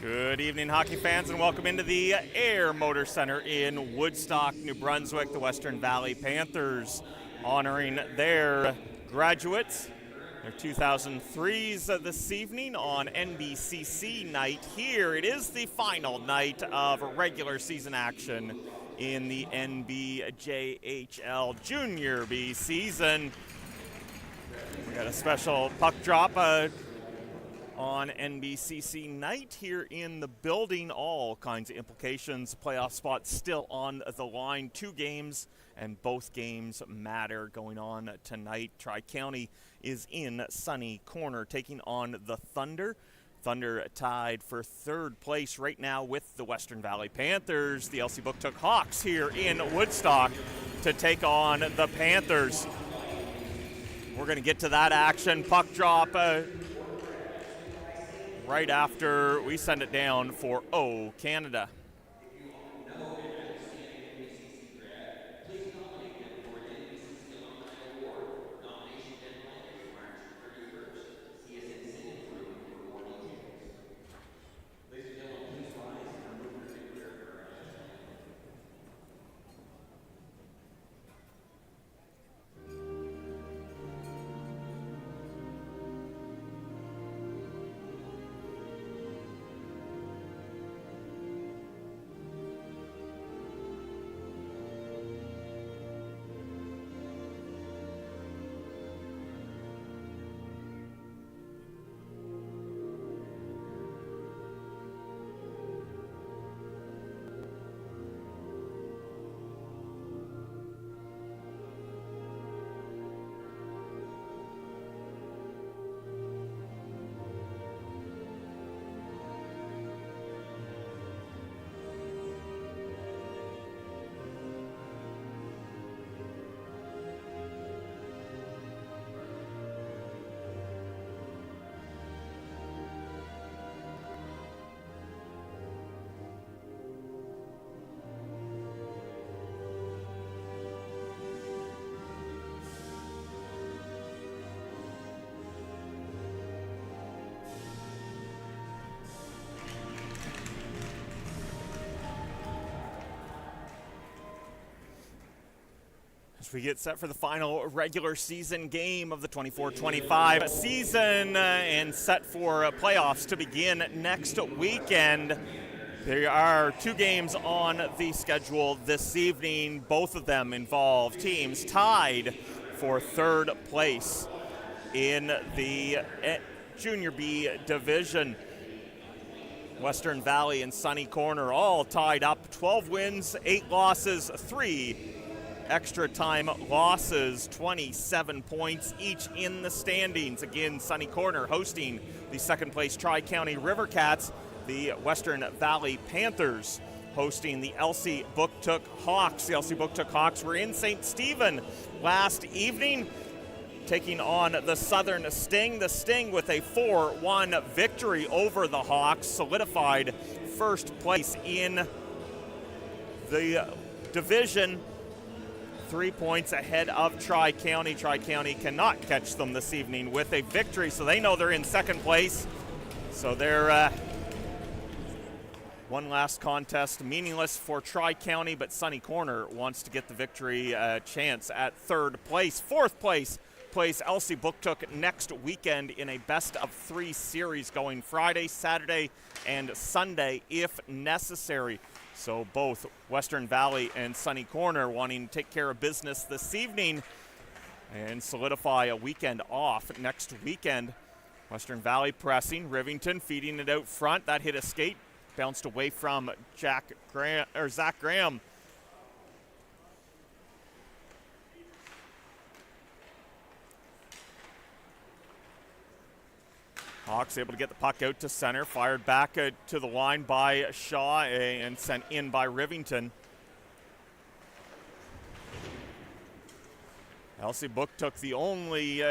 Good evening, hockey fans, and welcome into the Air Motor Center in Woodstock, New Brunswick. The Western Valley Panthers honoring their graduates, their 2003s this evening on NBCC night here. It is the final night of regular season action in the NBJHL Junior B season. We got a special puck drop on NBCC night here in the building. All kinds of implications. Playoff spots still on the line. 2 games, and both games matter going on tonight. Tri-County is in Sunny Corner taking on the Thunder. Thunder tied for 3rd place right now with the Western Valley Panthers. The Elsipogtog Hawks here in Woodstock to take on the Panthers. We're going to get to that action. Puck drop right after we send it down for O Canada. We get set for the final regular season game of the 24-25 season and set for playoffs to begin next weekend. There are 2 games on the schedule this evening. Both of them involve teams tied for 3rd place in the Junior B division. Western Valley and Sunny Corner all tied up, 12 wins, 8 losses, 3 extra time losses, 27 points each in the standings. Again, Sunny Corner hosting the 2nd place Tri-County River Cats. The Western Valley Panthers hosting the Elsipogtog Hawks. The Elsipogtog Hawks were in St. Stephen last evening, taking on the Southern Sting. The Sting with a 4-1 victory over the Hawks solidified 1st place in the division. 3 points ahead of Tri-County. Tri-County cannot catch them this evening with a victory, so they know they're in 2nd place. So they're one last contest meaningless for Tri-County, but Sunny Corner wants to get the victory chance at 3rd place. 4th place plays Elsipogtog next weekend in a best-of-3 series going Friday, Saturday, and Sunday if necessary. So both Western Valley and Sunny Corner wanting to take care of business this evening and solidify a weekend off next weekend. Western Valley pressing, Rivington feeding it out front. That hit a skate, bounced away from Zach Graham. Hawks able to get the puck out to center, fired back to the line by Shaw and sent in by Rivington. Elsipogtog, the only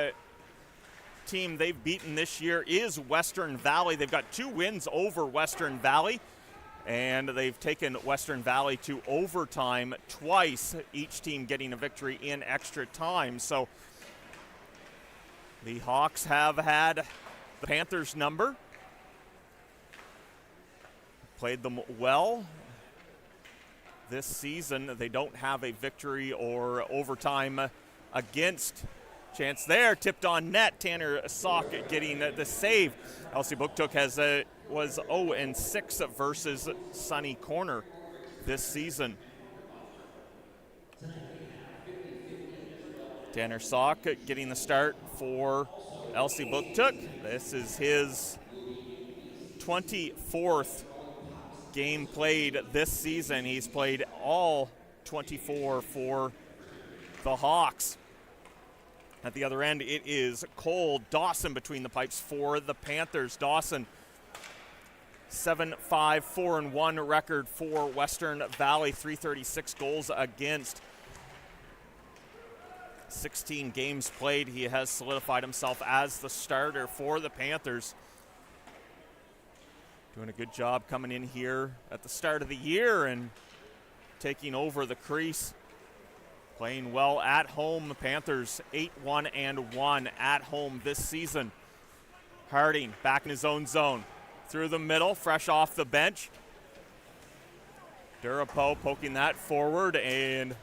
team they've beaten this year is Western Valley. They've got 2 wins over Western Valley, and they've taken Western Valley to overtime twice, each team getting a victory in extra time. So the Hawks have had the Panthers number. played them well this season. They don't have a victory or overtime against. Chance there, tipped on net. Tanner Sauk getting the save. Elsipogtog was 0-6 versus Sunny Corner this season. Tanner Sauk getting the start for Elsipogtog. This is his 24th game played this season. He's played all 24 for the Hawks. At the other end, it is Cole Dawson between the pipes for the Panthers. Dawson, 7-5, 4-1 record for Western Valley, 336 goals against. 16 games played. He has solidified himself as the starter for the Panthers. Doing a good job coming in here at the start of the year and taking over the crease. Playing well at home. The Panthers 8-1-1 at home this season. Harding back in his own zone. Through the middle, fresh off the bench. Durapo poking that forward, and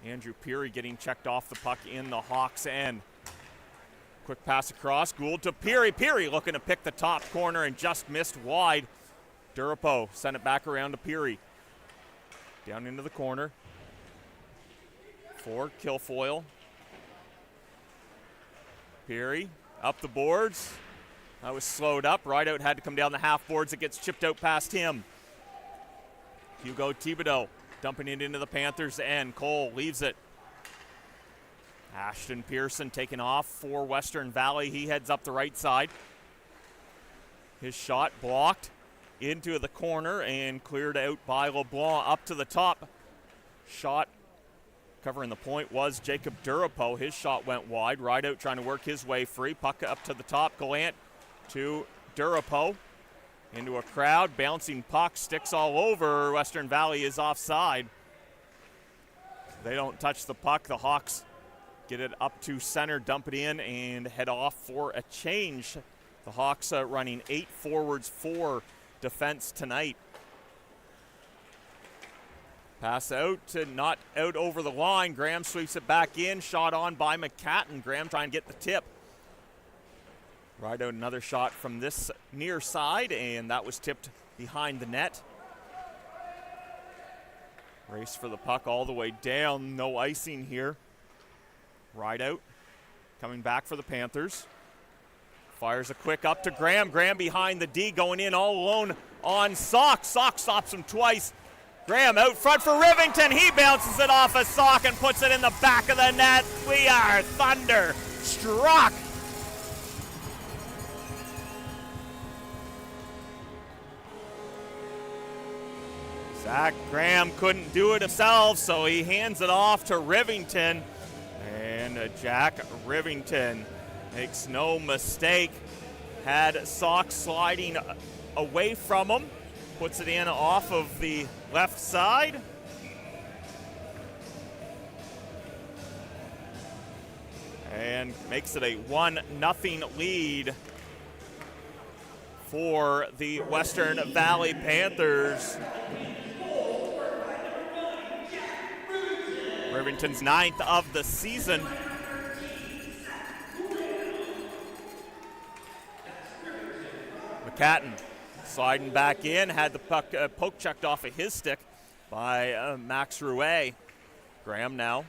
Andrew Peary getting checked off the puck in the Hawks' end. Quick pass across, Gould to Peary. Peary looking to pick the top corner and just missed wide. Durapo sent it back around to Peary. Down into the corner for Kilfoyle. Peary up the boards. That was slowed up. Rideout had to come down the half boards. It gets chipped out past him. Hugo Thibodeau dumping it into the Panthers' end. Cole leaves it. Ashton Pearson taking off for Western Valley. He heads up the right side. His shot blocked into the corner and cleared out by LeBlanc up to the top. Shot covering the point was Jacob Durapo. His shot went wide. Rideout trying to work his way free. Puck up to the top. Gallant to Durapo. Into a crowd. Bouncing puck. Sticks all over. Western Valley is offside. They don't touch the puck. The Hawks get it up to center, dump it in, and head off for a change. The Hawks running 8 forwards, 4 defense tonight. Pass out to not out over the line. Graham sweeps it back in. Shot on by McCatton. Graham trying to get the tip. Right out another shot from this near side, and that was tipped behind the net. Race for the puck all the way down. No icing here. Rideout coming back for the Panthers. Fires a quick up to Graham. Graham behind the D, going in all alone on Sauk. Sauk stops him twice. Graham out front for Rivington. He bounces it off of Sauk and puts it in the back of the net. We are thunderstruck. Zach Graham couldn't do it himself, so he hands it off to Rivington. And Jack Rivington makes no mistake. Had Sauk sliding away from him. Puts it in off of the left side. And makes it a 1-0 lead for the Western Valley Panthers. Rivington's 9th of the season. McCatton sliding back in, had the puck poke checked off of his stick by Max Rouet. Graham now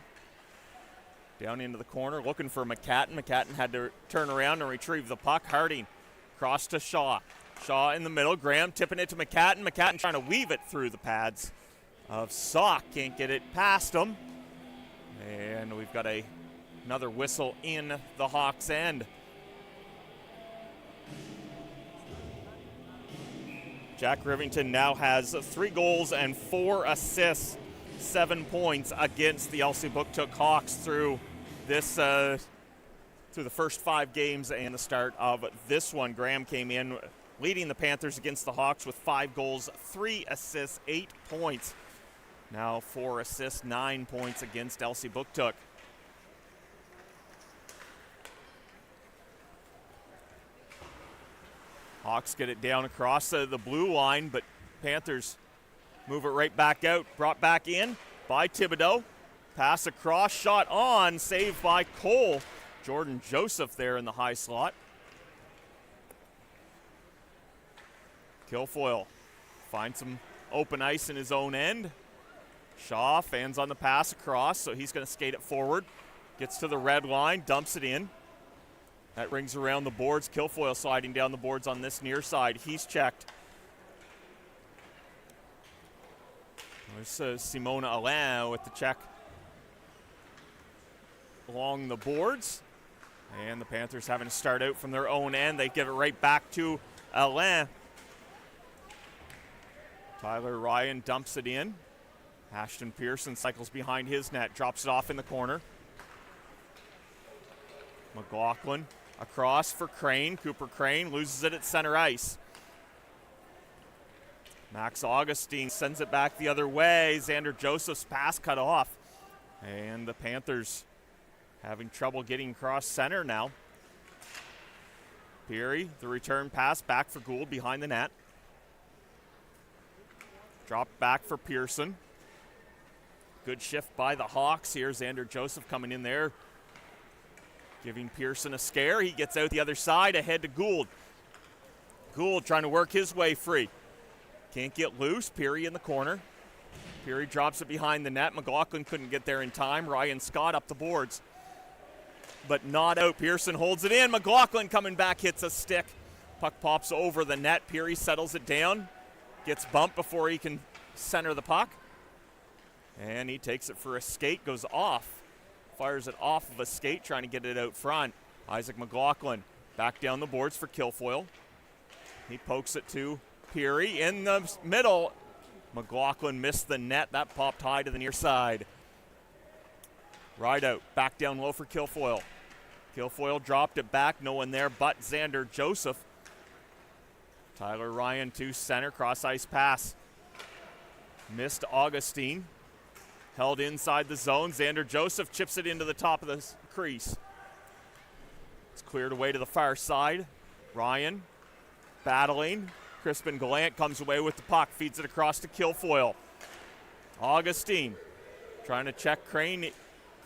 down into the corner looking for McCatton. McCatton had to turn around and retrieve the puck. Harding cross to Shaw. Shaw in the middle. Graham tipping it to McCatton. McCatton trying to weave it through the pads of Sauk. Can't get it past him. And we've got another whistle in the Hawks' end. Jack Rivington now has 3 goals and 4 assists, 7 points against the Elsipogtog Hawks through this through the first 5 games and the start of this one. Graham came in leading the Panthers against the Hawks with 5 goals, 3 assists, 8 points. Now 4 assists, 9 points against Elsipogtog. Hawks get it down across the blue line, but Panthers move it right back out. Brought back in by Thibodeau. Pass across, shot on, saved by Cole. Jordan Joseph there in the high slot. Kilfoyle finds some open ice in his own end. Shaw fans on the pass across, so he's going to skate it forward. Gets to the red line, dumps it in. That rings around the boards. Kilfoyle sliding down the boards on this near side. He's checked. There's Simona Alain with the check along the boards. And the Panthers having to start out from their own end. They give it right back to Alain. Tyler Ryan dumps it in. Ashton Pearson cycles behind his net, drops it off in the corner. McLaughlin across for Crane. Cooper Crane loses it at center ice. Max Augustine sends it back the other way. Xander Joseph's pass cut off. And the Panthers having trouble getting across center now. Peary, the return pass back for Gould behind the net. Drop back for Pearson. Good shift by the Hawks here. Xander Joseph coming in there, giving Pearson a scare. He gets out the other side, ahead to Gould. Gould trying to work his way free. Can't get loose. Peary in the corner. Peary drops it behind the net. McLaughlin couldn't get there in time. Ryan Scott up the boards, but not out. Pearson holds it in. McLaughlin coming back, hits a stick. Puck pops over the net. Peary settles it down. Gets bumped before he can center the puck. And he takes it for a skate, goes off. Fires it off of a skate, trying to get it out front. Isaac McLaughlin back down the boards for Kilfoyle. He pokes it to Peary in the middle. McLaughlin missed the net. That popped high to the near side. Right out, back down low for Kilfoyle. Kilfoyle dropped it back, no one there but Xander Joseph. Tyler Ryan to center, cross ice pass. Missed Augustine. Held inside the zone. Xander Joseph chips it into the top of the crease. It's cleared away to the far side. Ryan battling. Crispin Gallant comes away with the puck, feeds it across to Kilfoyle. Augustine trying to check Crane.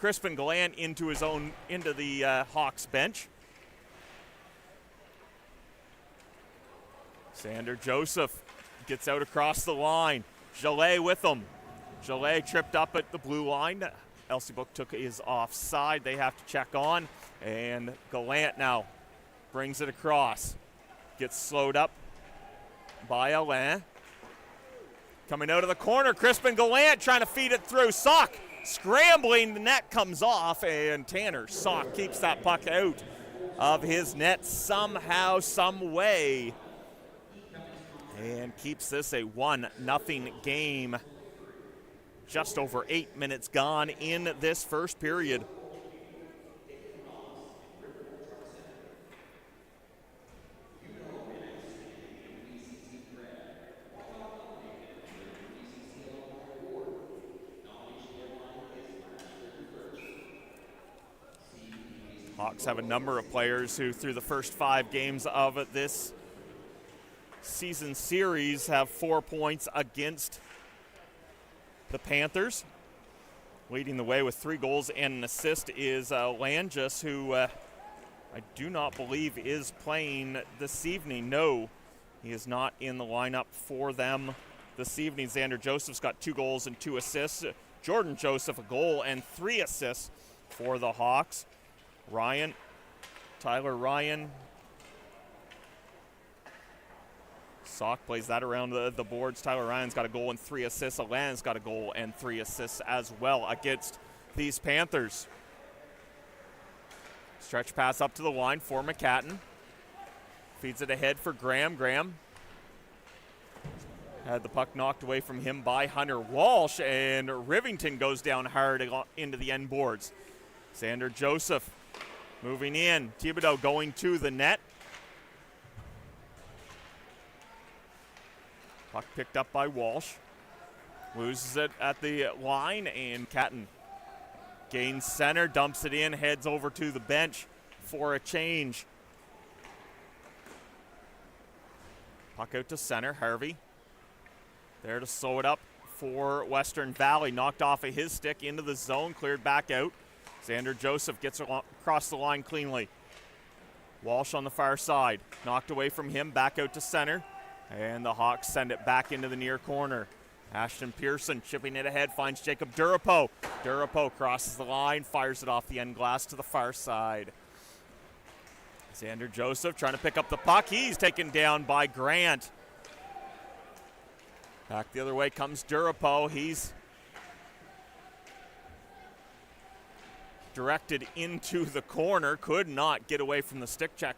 Crispin Gallant into the Hawks bench. Xander Joseph gets out across the line. Gillet with him. Gillet tripped up at the blue line. Elsipogtog is offside. They have to check on. And Gallant now brings it across. Gets slowed up by Alain. Coming out of the corner, Crispin Gallant trying to feed it through. Sock scrambling. The net comes off, and Tanner Sock keeps that puck out of his net somehow, some way, and keeps this a 1-0 game. Just over 8 minutes gone in this first period. Hawks have a number of players who, through the first 5 games of this season series, have 4 points against the Panthers. Leading the way with 3 goals and an assist is Langis, who I do not believe is playing this evening. No, he is not in the lineup for them this evening. Xander Joseph's got 2 goals and 2 assists. Jordan Joseph, a goal and 3 assists for the Hawks. Tyler Ryan. Sock plays that around the boards. Tyler Ryan's got a goal and 3 assists. Alain's got a goal and 3 assists as well against these Panthers. Stretch pass up to the line for McCatton. Feeds it ahead for Graham. Graham had the puck knocked away from him by Hunter Walsh, and Rivington goes down hard into the end boards. Xander Joseph moving in. Thibodeau going to the net. Puck picked up by Walsh. Loses it at the line, and Catton gains center, dumps it in, heads over to the bench for a change. Puck out to center. Harvey there to slow it up for Western Valley. Knocked off of his stick into the zone, cleared back out. Xander Joseph gets across the line cleanly. Walsh on the far side. Knocked away from him, back out to center. And the Hawks send it back into the near corner. Ashton Pearson chipping it ahead, finds Jacob Durapo. Durapo crosses the line, fires it off the end glass to the far side. Xander Joseph trying to pick up the puck. He's taken down by Grant. Back the other way comes Durapo. He's directed into the corner. Could not get away from the stick check.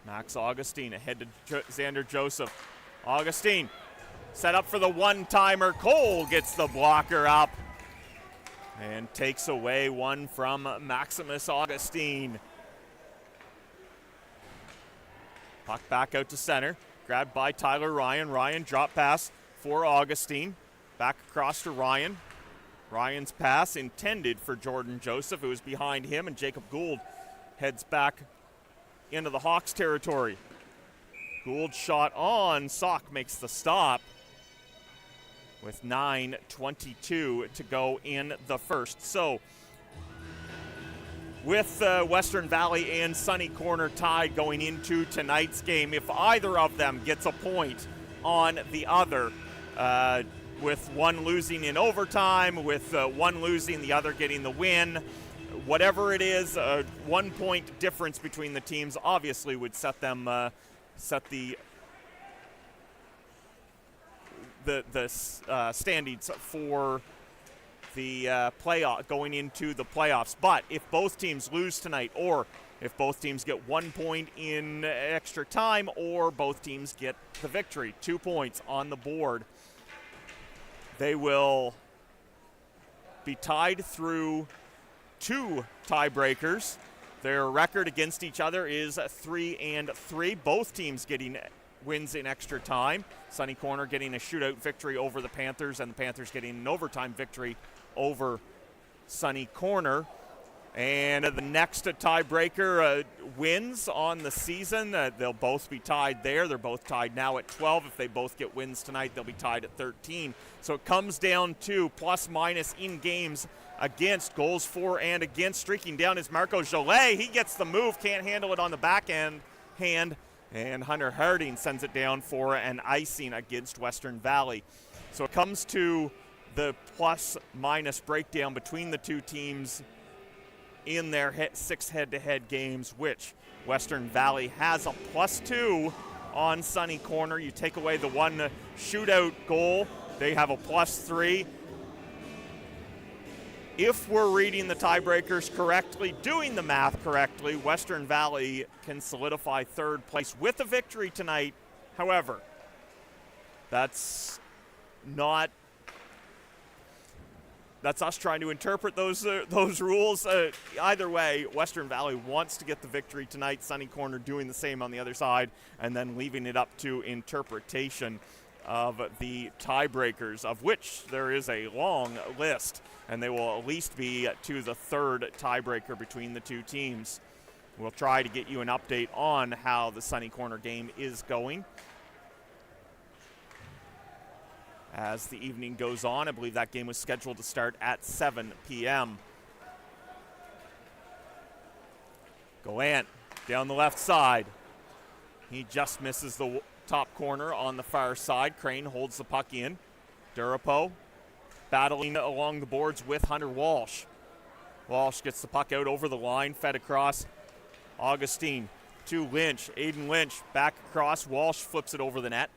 Max Augustine ahead to Xander Joseph. Augustine set up for the one-timer. Cole gets the blocker up and takes away one from Maximus Augustine. Puck back out to center. Grabbed by Tyler Ryan. Ryan drop pass for Augustine. Back across to Ryan. Ryan's pass intended for Jordan Joseph, who was behind him, and Jacob Gould heads back into the Hawks territory. Gould shot on. Sock makes the stop with 9:22 to go in the first. So with Western Valley and Sunny Corner tied going into tonight's game, if either of them gets a point on the other, with one losing in overtime, with one losing, the other getting the win, whatever it is, a 1 point difference between the teams obviously would set them set the standings for the playoff going into the playoffs. But if both teams lose tonight, or if both teams get 1 point in extra time, or both teams get the victory, 2 points on the board, they will be tied through 2 tiebreakers. Their record against each other is 3-3. Both teams getting wins in extra time. Sunny Corner getting a shootout victory over the Panthers, and the Panthers getting an overtime victory over Sunny Corner. And the next tiebreaker wins on the season. They'll both be tied there. They're both tied now at 12. If they both get wins tonight, they'll be tied at 13. So it comes down to plus minus in games against, goals for and against. Streaking down is Marco Jolet. He gets the move, can't handle it on the back hand. And Hunter Harding sends it down for an icing against Western Valley. So it comes to the plus minus breakdown between the two teams in their 6 head-to-head games, which Western Valley has a +2 on Sunny Corner. You take away the one shootout goal, they have a +3. If we're reading the tiebreakers correctly, doing the math correctly, Western Valley can solidify 3rd place with a victory tonight. However, that's us trying to interpret those rules. Either way, Western Valley wants to get the victory tonight. Sunny Corner doing the same on the other side, and then leaving it up to interpretation of the tiebreakers, of which there is a long list, and they will at least be to the 3rd tiebreaker between the two teams. We'll try to get you an update on how the Sunny Corner game is going as the evening goes on. I believe that game was scheduled to start at 7 p.m. Gallant down the left side. He just misses the top corner on the far side. Crane holds the puck in. Durapo battling along the boards with Hunter Walsh. Walsh gets the puck out over the line, fed across. Augustine to Lynch. Aiden Lynch back across. Walsh flips it over the net.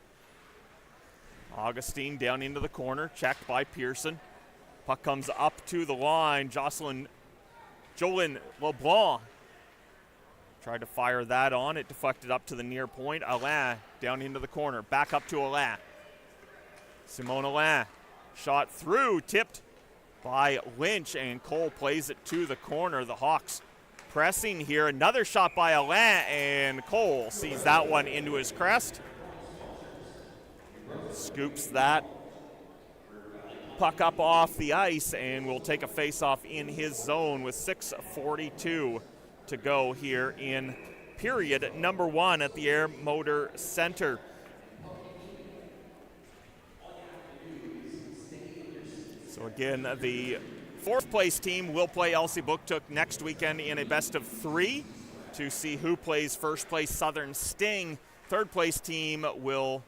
Augustine down into the corner, checked by Pearson. Puck comes up to the line. Jolyn LeBlanc tried to fire that on. It deflected up to the near point. Alain down into the corner. Back up to Alain. Simone Alain. Shot through, tipped by Lynch, and Cole plays it to the corner. The Hawks pressing here. Another shot by Alain, and Cole sees that one into his crest. Scoops that puck up off the ice and will take a face-off in his zone with 6:42 to go here in period number 1 at the Air Motor Center. So again, the 4th place team will play Elsipogtog next weekend in a best of 3 to see who plays 1st place Southern Sting. 3rd place team will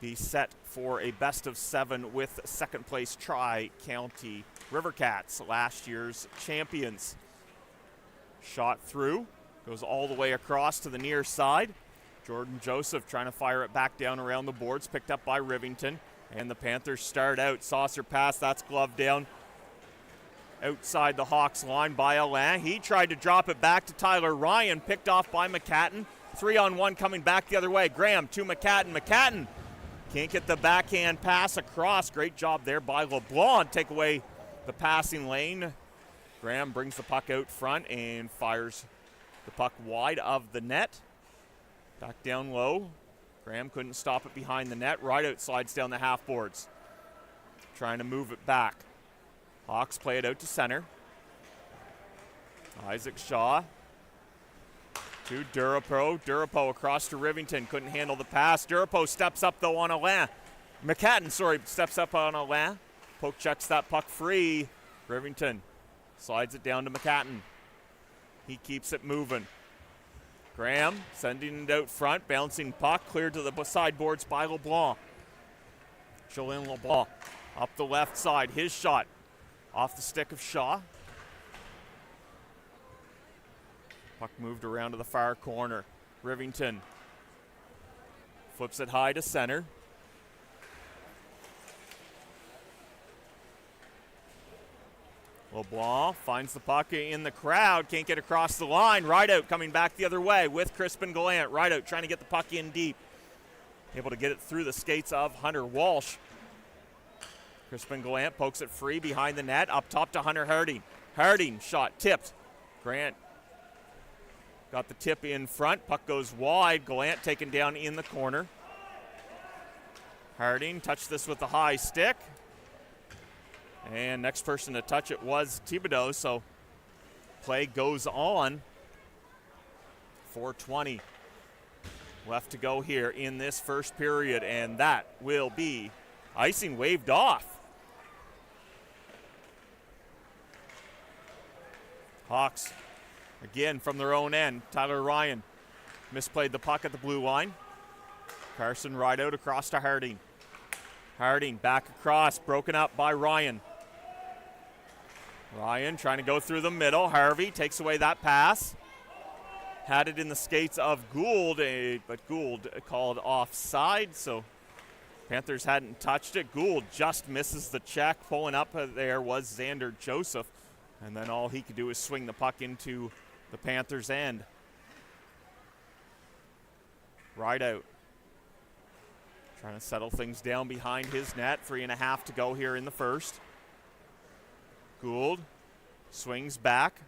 be set for a best of 7 with 2nd place Tri-County River Cats, last year's champions. Shot through, goes all the way across to the near side. Jordan Joseph trying to fire it back down around the boards, picked up by Rivington. And the Panthers start out. Saucer pass, that's gloved down outside the Hawks line by Alain. He tried to drop it back to Tyler Ryan, picked off by McCatton. 3-on-1 coming back the other way. Graham to McCatton. McCatton can't get the backhand pass across. Great job there by LeBlanc. Take away the passing lane. Graham brings the puck out front and fires the puck wide of the net. Back down low. Graham couldn't stop it behind the net. Rideout slides down the half boards. Trying to move it back. Hawks play it out to center. Isaac Shaw to Durapo. Durapo across to Rivington. Couldn't handle the pass. Durapo steps up though on Alain. McCatton, steps up on Alain. Poke checks that puck free. Rivington slides it down to McCatton. He keeps it moving. Graham sending it out front, bouncing puck, cleared to the sideboards by LeBlanc. Julien LeBlanc up the left side, his shot off the stick of Shaw. Puck moved around to the far corner. Rivington flips it high to center. LeBlanc finds the puck in the crowd, can't get across the line. Rideout coming back the other way with Crispin Gallant. Rideout trying to get the puck in deep. Able to get it through the skates of Hunter Walsh. Crispin Gallant pokes it free behind the net, up top to Hunter Harding. Harding shot tipped. Grant got the tip in front. Puck goes wide. Gallant taken down in the corner. Harding touched this with the high stick. And next person to touch it was Thibodeau, so play goes on. 4:20 left to go here in this first period, and that will be icing waved off. Hawks again from their own end. Tyler Ryan misplayed the puck at the blue line. Carson Rideout across to Harding. Harding back across, broken up by Ryan. Ryan trying to go through the middle. Harvey takes away that pass. Had it in the skates of Gould, but Gould called offside, so Panthers hadn't touched it. Gould just misses the check. Pulling up there was Xander Joseph, and then all he could do is swing the puck into the Panthers' end. Rideout trying to settle things down behind his net. 3.5 to go here in the first. Gould swings back.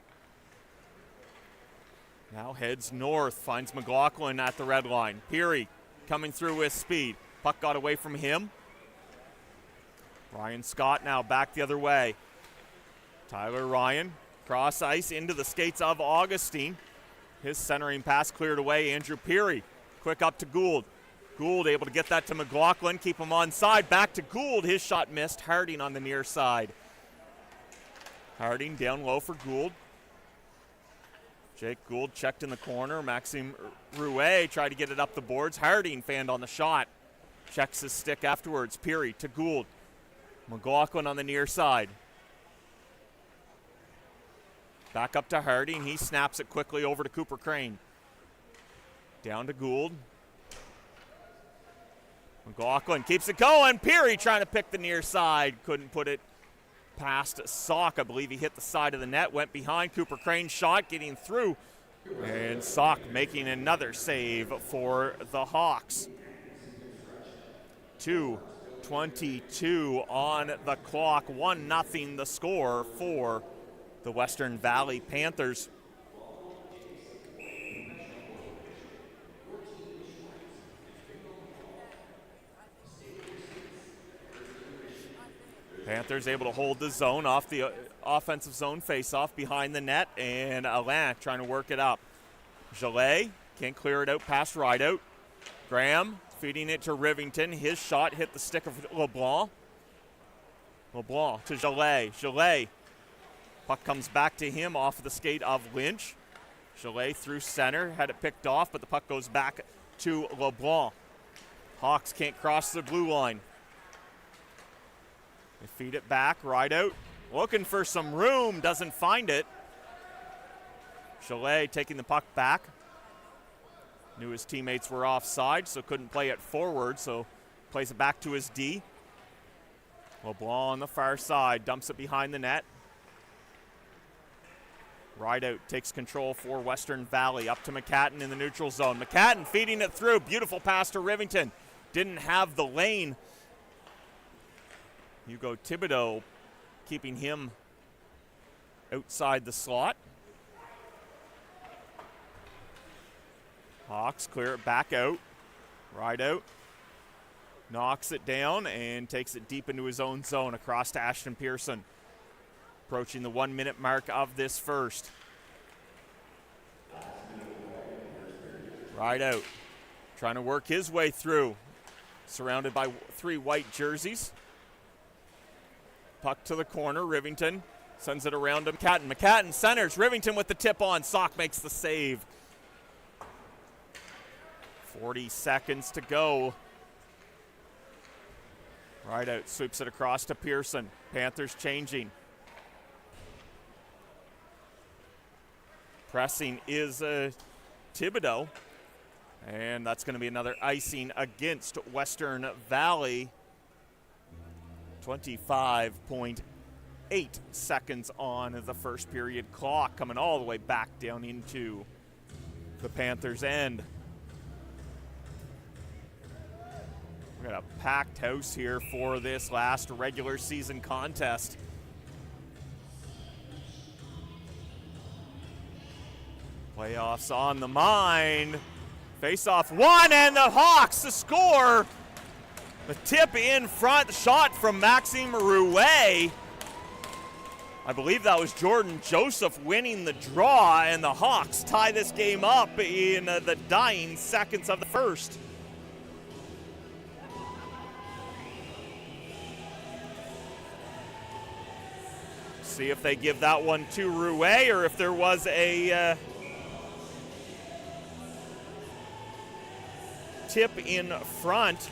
Now heads north, finds McLaughlin at the red line. Peary coming through with speed. Puck got away from him. Ryan Scott now back the other way. Tyler Ryan, cross ice into the skates of Augustine. His centering pass cleared away. Andrew Peary, quick up to Gould. Gould able to get that to McLaughlin, keep him on side. Back to Gould, his shot missed. Harding on the near side. Harding down low for Gould. Jake Gould checked in the corner. Maxime Rouet tried to get it up the boards. Harding fanned on the shot. Checks his stick afterwards. Peary to Gould. McLaughlin on the near side. Back up to Harding. He snaps it quickly over to Cooper Crane. Down to Gould. McLaughlin keeps it going. Peary trying to pick the near side. Couldn't put it past Sock. I believe he hit the side of the net. Went behind. Cooper Crane shot getting through. And Sock making another save for the Hawks. 2:22 on the clock. 1-0 the score for the Western Valley Panthers. Panthers able to hold the zone off the offensive zone face-off behind the net, and Alain trying to work it up. Gillet can't clear it out past Rideout. Graham feeding it to Rivington. His shot hit the stick of LeBlanc. LeBlanc to Gillet. Gillet. Puck comes back to him off of the skate of Lynch. Gillet through center. Had it picked off, but the puck goes back to LeBlanc. Hawks can't cross the blue line. They feed it back. Rideout looking for some room. Doesn't find it. Gillet taking the puck back. Knew his teammates were offside, so couldn't play it forward, so plays it back to his D. LeBlanc on the far side, dumps it behind the net. Rideout takes control for Western Valley, up to McCatton in the neutral zone. McCatton feeding it through, beautiful pass to Rivington. Didn't have the lane. Hugo Thibodeau keeping him outside the slot. Hawks clear it back out. Rideout knocks it down and takes it deep into his own zone across to Ashton Pearson. Approaching the 1 minute mark of this first. Rideout trying to work his way through. Surrounded by 3 white jerseys. Puck to the corner. Rivington sends it around to McCatton. McCatton centers. Rivington with the tip on. Sauk makes the save. 40 seconds to go. Rideout sweeps it across to Pearson. Panthers changing. Pressing is Thibodeau. And that's going to be another icing against Western Valley. 25.8 seconds on the first period clock, coming all the way back down into the Panthers' end. We got a packed house here for this last regular season contest. Playoffs on the mind. Face-off won, and the Hawks to score. The tip in front, shot from Maxime Rouet. I believe that was Jordan Joseph winning the draw, and the Hawks tie this game up in the dying seconds of the first. See if they give that one to Rouet or if there was a tip in front.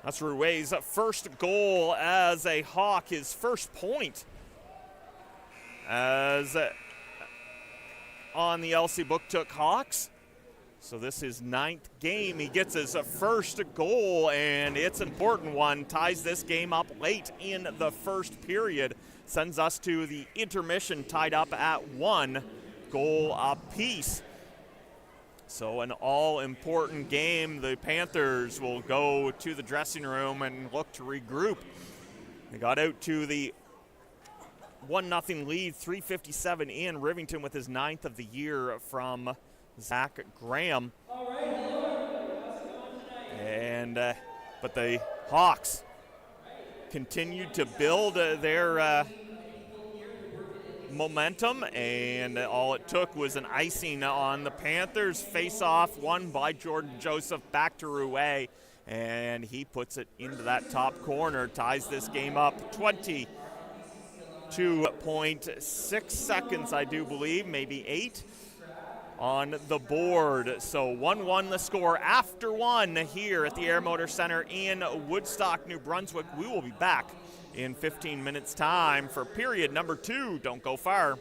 That's Rouet's first goal as a Hawk, his first point as on the Elsipogtog Hawks. So this is 9th game. He gets his first goal, and it's an important one. Ties this game up late in the first period. Sends us to the intermission tied up at 1 goal apiece. So an all-important game. The Panthers will go to the dressing room and look to regroup. They got out to the 1-0 lead, 3:57 in. Rivington with his 9th of the year from Zach Graham. All right, hello everybody. How's it going tonight? And but the Hawks continued to build their momentum, and all it took was an icing on the Panthers. Face-off won by Jordan Joseph, back to Rouet, and he puts it into that top corner, ties this game up. 22.6 seconds, I do believe, maybe 8 on the board. So 1-1 the score after 1 here at the Air Motor Center in Woodstock, New Brunswick. We will be back in 15 minutes time for period number 2. Don't go far.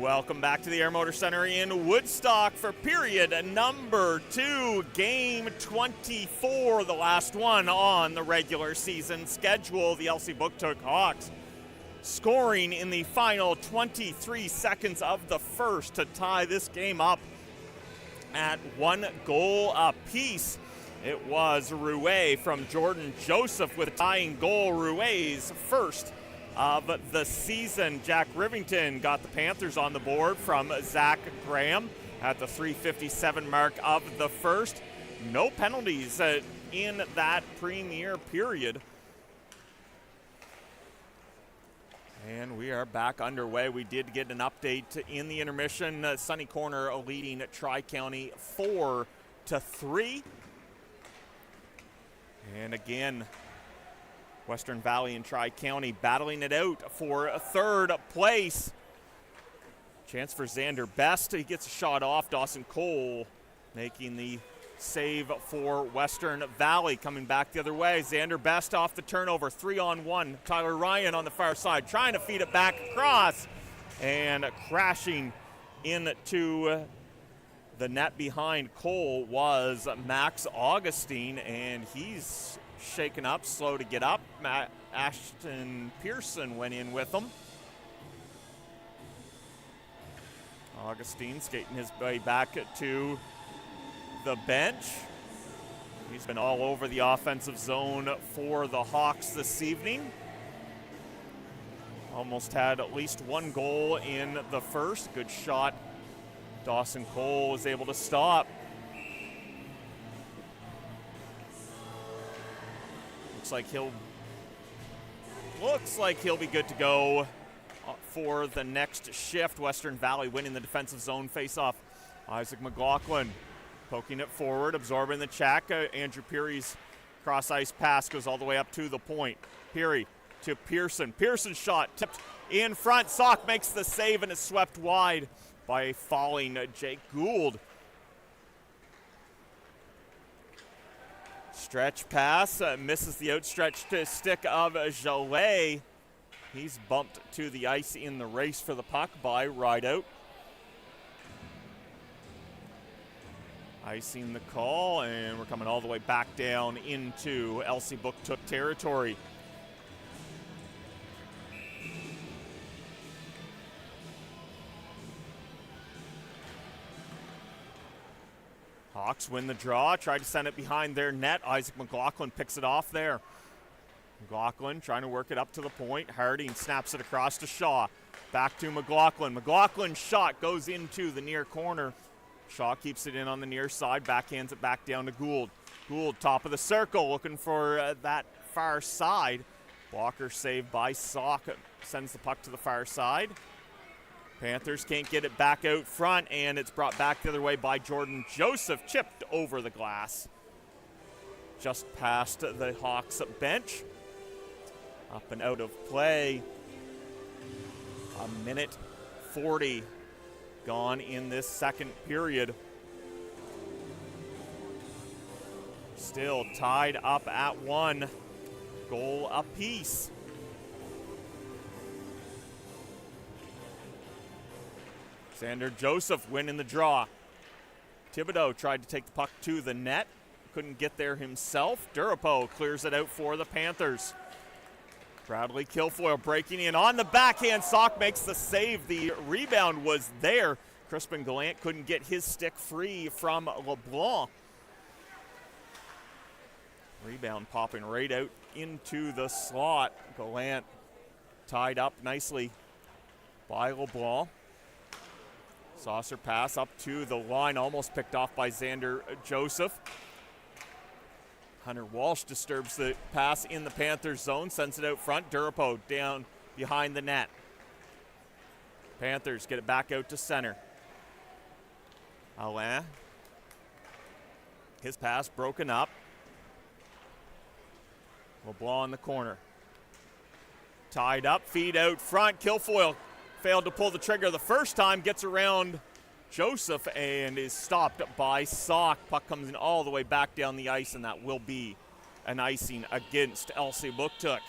Welcome back to the Air Motor Center in Woodstock for period number 2, game 24, the last one on the regular season schedule. The Elsipogtog Hawks scoring in the final 23 seconds of the first to tie this game up at 1 goal apiece. It was Rouet from Jordan Joseph with a tying goal, Rouet's first of the season. Jack Rivington got the Panthers on the board from Zach Graham at the 3:57 mark of the first. No penalties in that premier period. And we are back underway. We did get an update in the intermission. Sunny Corner leading Tri-County 4-3. And again, Western Valley and Tri-County battling it out for a third place. Chance for Xander Best. He gets a shot off. Dawson Cole making the save for Western Valley. Coming back the other way. Xander Best off the turnover. 3-on-1. Tyler Ryan on the far side trying to feed it back across. And crashing into the net behind Cole was Max Augustine, and he's shaken up, slow to get up. Ashton Pearson went in with him. Augustine skating his way back to the bench. He's been all over the offensive zone for the Hawks this evening. Almost had at least one goal in the first. Good shot. Dawson Cole was able to stop. Looks like he'll be good to go for the next shift. Western Valley winning the defensive zone face-off. Isaac McLaughlin poking it forward, absorbing the check. Andrew Peary's cross-ice pass goes all the way up to the point. Peary to Pearson. Pearson's shot tipped in front. Sauk makes the save and is swept wide by falling Jake Gould. Stretch pass, misses the outstretched stick of Jalais. He's bumped to the ice in the race for the puck by Rideout. Icing the call, and we're coming all the way back down into Elsipogtog territory. Hawks win the draw, tried to send it behind their net. Isaac McLaughlin picks it off there. McLaughlin trying to work it up to the point. Harding snaps it across to Shaw. Back to McLaughlin. McLaughlin's shot goes into the near corner. Shaw keeps it in on the near side, backhands it back down to Gould. Gould, top of the circle, looking for that far side. Walker saved by Sauk, sends the puck to the far side. Panthers can't get it back out front, and it's brought back the other way by Jordan Joseph, chipped over the glass. Just past the Hawks bench. Up and out of play. 1:40 gone in this second period. Still tied up at 1 goal apiece. Xander Joseph winning the draw. Thibodeau tried to take the puck to the net. Couldn't get there himself. Durapo clears it out for the Panthers. Bradley Kilfoyle breaking in on the backhand. Sauk makes the save. The rebound was there. Crispin Gallant couldn't get his stick free from LeBlanc. Rebound popping right out into the slot. Gallant tied up nicely by LeBlanc. Saucer pass up to the line, almost picked off by Xander Joseph. Hunter Walsh disturbs the pass in the Panthers zone, sends it out front. Durapo down behind the net. Panthers get it back out to center. Alain. His pass broken up. LeBlanc in the corner. Tied up, feed out front. Kilfoyle failed to pull the trigger the first time, gets around Joseph and is stopped by Sauk. Puck comes in all the way back down the ice, and that will be an icing against Elsipogtog.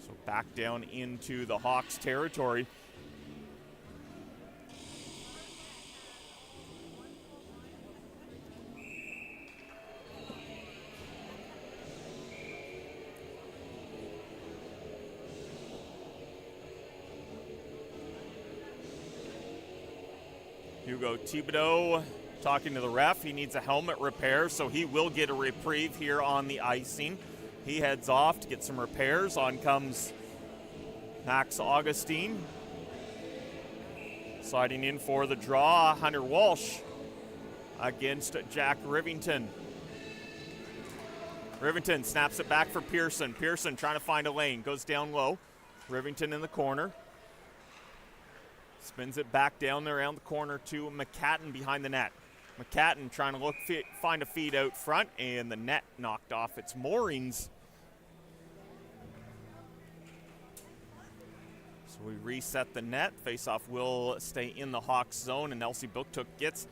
So back down into the Hawks territory. Hugo Thibodeau talking to the ref. He needs a helmet repair, so he will get a reprieve here on the icing. He heads off to get some repairs. On comes Max Augustine. Sliding in for the draw, Hunter Walsh against Jack Rivington. Rivington snaps it back for Pearson. Pearson trying to find a lane, goes down low. Rivington in the corner. Spins it back down there around the corner to McCatton behind the net. McCatton trying to find a feed out front, and the net knocked off its moorings. So we reset the net. Faceoff will stay in the Hawks zone, and Elsipogtog gets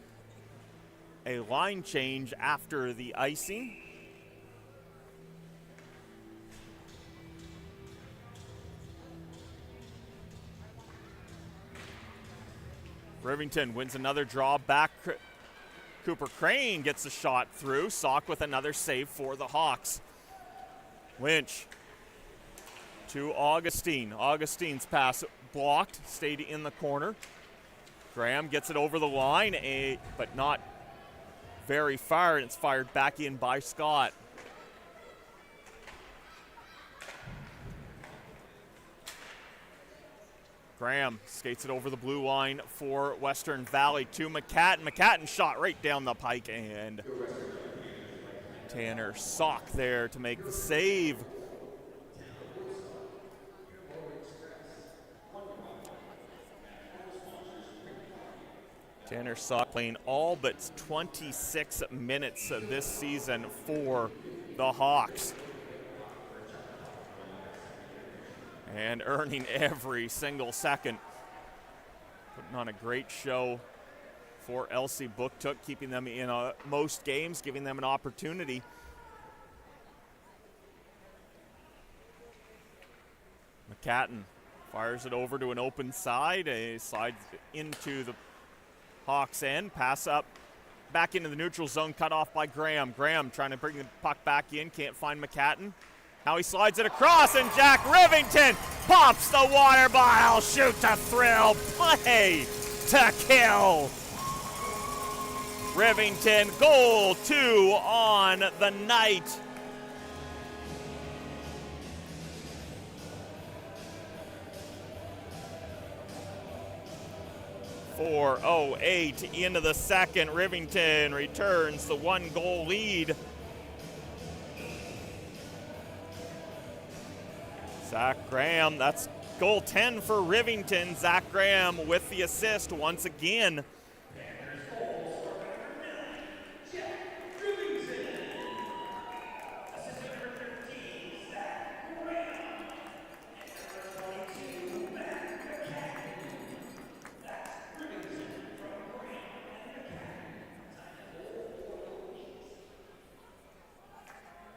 a line change after the icing. Rivington wins another draw back. Cooper Crane gets the shot through. Sock with another save for the Hawks. Lynch to Augustine. Augustine's pass blocked, stayed in the corner. Graham gets it over the line, but not very far, and it's fired back in by Scott. Graham skates it over the blue line for Western Valley to McCatton. McCatton shot right down the pike, and Tanner Sock there to make the save. Tanner Sock playing all but 26 minutes this season for the Hawks. And earning every single second. Putting on a great show for Elsipogtog, keeping them in most games, giving them an opportunity. McCatton fires it over to an open side. He slides into the Hawks end. Pass up back into the neutral zone, cut off by Graham. Graham trying to bring the puck back in, can't find McCatton. Now he slides it across, and Jack Rivington pops the water bottle. Shoot to thrill, play to kill. Rivington, goal 2 on the night. .408 into the second. Rivington returns the 1-goal lead. Zach Graham, that's goal 10 for Rivington. Zach Graham with the assist once again.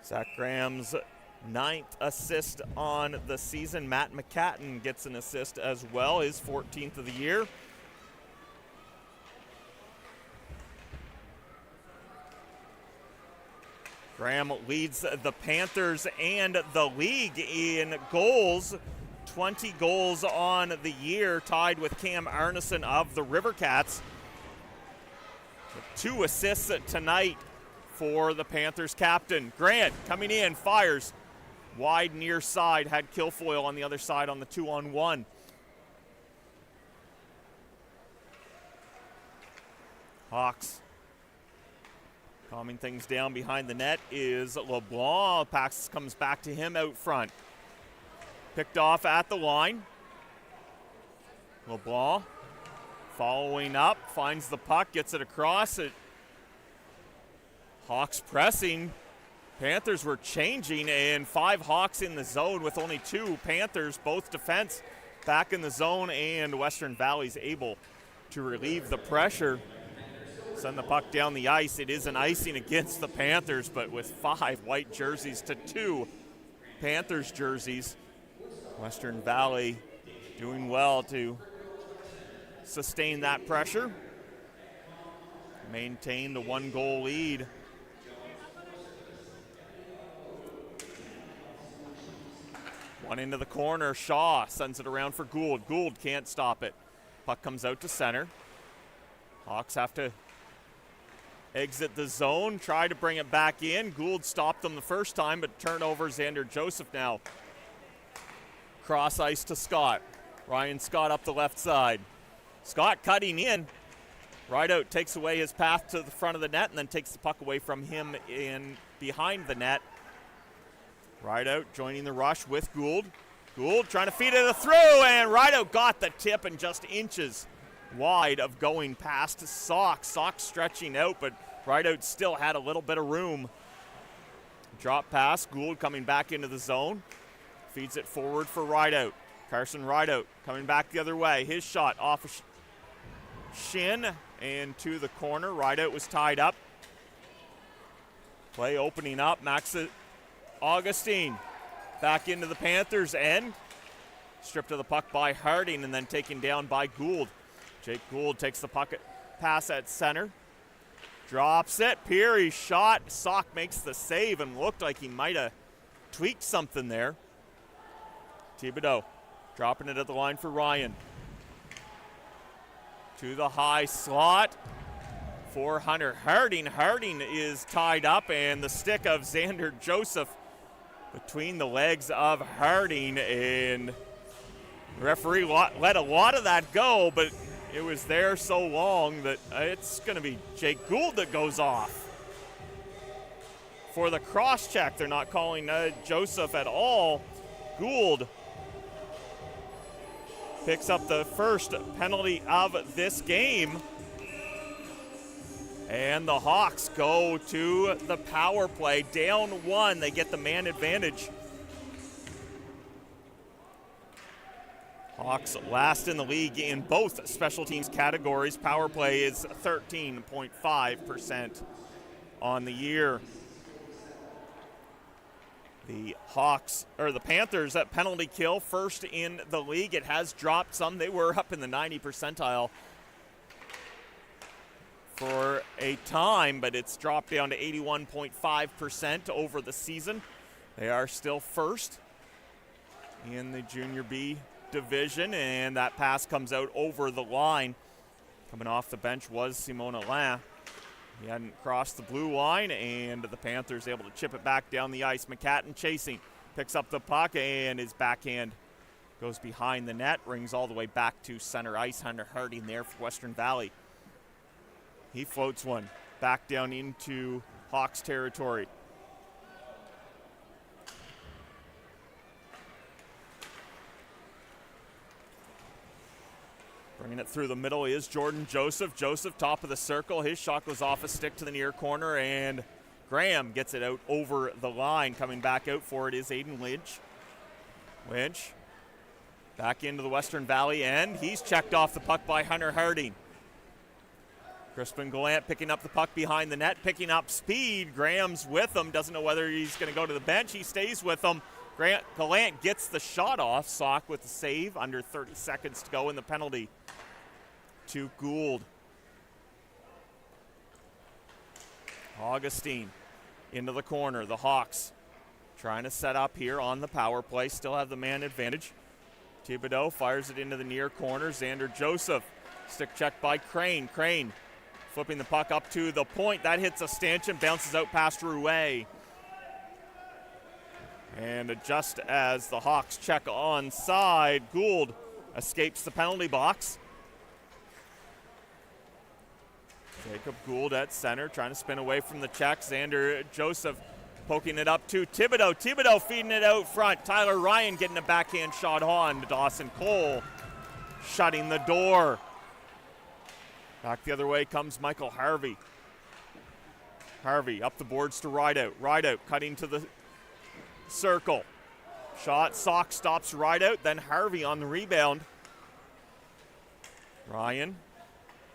Zach Graham's 9th assist on the season. Matt McCatton gets an assist as well, his 14th of the year. Graham leads the Panthers and the league in goals. 20 goals on the year, tied with Cam Arneson of the River Cats. 2 assists tonight for the Panthers captain. Grant coming in, fires. Wide near side, had Kilfoyle on the other side on the 2-on-1. Hawks calming things down behind the net is LeBlanc. Pax comes back to him out front. Picked off at the line. LeBlanc following up, finds the puck, gets it across. Hawks pressing. Panthers were changing, and 5 Hawks in the zone with only 2 Panthers, both defense back in the zone, and Western Valley's able to relieve the pressure. Send the puck down the ice. It is an icing against the Panthers, but with 5 white jerseys to 2 Panthers jerseys. Western Valley doing well to sustain that pressure, maintain the 1-goal lead. One into the corner, Shaw sends it around for Gould. Gould can't stop it. Puck comes out to center. Hawks have to exit the zone, try to bring it back in. Gould stopped them the first time, but turnover. Xander Joseph now. Cross ice to Scott. Ryan Scott up the left side. Scott cutting in. Rideout takes away his path to the front of the net and then takes the puck away from him in behind the net. Rideout joining the rush with Gould. Gould trying to feed it through, and Rideout got the tip and just inches wide of going past Sock. Sock stretching out, but Rideout still had a little bit of room. Drop pass, Gould coming back into the zone. Feeds it forward for Rideout. Carson Rideout coming back the other way. His shot off a shin and to the corner. Rideout was tied up. Play opening up. Max Augustine back into the Panthers' end. Stripped of the puck by Harding and then taken down by Gould. Jake Gould takes the puck pass at center. Drops it. Peary shot. Sock makes the save and looked like he might have tweaked something there. Thibodeau dropping it at the line for Ryan. To the high slot for Hunter Harding. Harding is tied up, and the stick of Xander Joseph between the legs of Harding, and the referee let a lot of that go, but it was there so long that it's going to be Jake Gould that goes off. For the cross check, they're not calling Joseph at all. Gould picks up the first penalty of this game. And the Hawks go to the power play. Down one, they get the man advantage. Hawks last in the league in both special teams categories. Power play is 13.5% on the year. The Panthers at penalty kill, first in the league. It has dropped some. They were up in the 90 percentile for a time, but it's dropped down to 81.5% over the season. They are still first in the Junior B division, and that pass comes out over the line. Coming off the bench was Simon Alain. He hadn't crossed the blue line, and the Panthers able to chip it back down the ice. McCatton chasing, picks up the puck, and his backhand goes behind the net, rings all the way back to center ice. Hunter Harding there for Western Valley. He floats one back down into Hawks territory. Bringing it through the middle is Jordan Joseph. Joseph, top of the circle. His shot goes off a stick to the near corner, and Graham gets it out over the line. Coming back out for it is Aiden Lynch. Lynch back into the Western Valley end. He's checked off the puck by Hunter Harding. Crispin Gallant picking up the puck behind the net, picking up speed. Graham's with him. Doesn't know whether he's going to go to the bench. He stays with him. Gallant gets the shot off. Sock with the save. Under 30 seconds to go in the penalty to Gould. Augustine into the corner. The Hawks trying to set up here on the power play. Still have the man advantage. Thibodeau fires it into the near corner. Xander Joseph. Stick check by Crane. Crane flipping the puck up to the point. That hits a stanchion, bounces out past Rouet. And just as the Hawks check onside, Gould escapes the penalty box. Jacob Gould at center, trying to spin away from the check. Xander Joseph poking it up to Thibodeau. Thibodeau feeding it out front. Tyler Ryan getting a backhand shot on to Dawson Cole, shutting the door. Back the other way comes Michael Harvey. Harvey up the boards to Rideout. Rideout cutting to the circle. Shot, Sock stops Rideout, then Harvey on the rebound. Ryan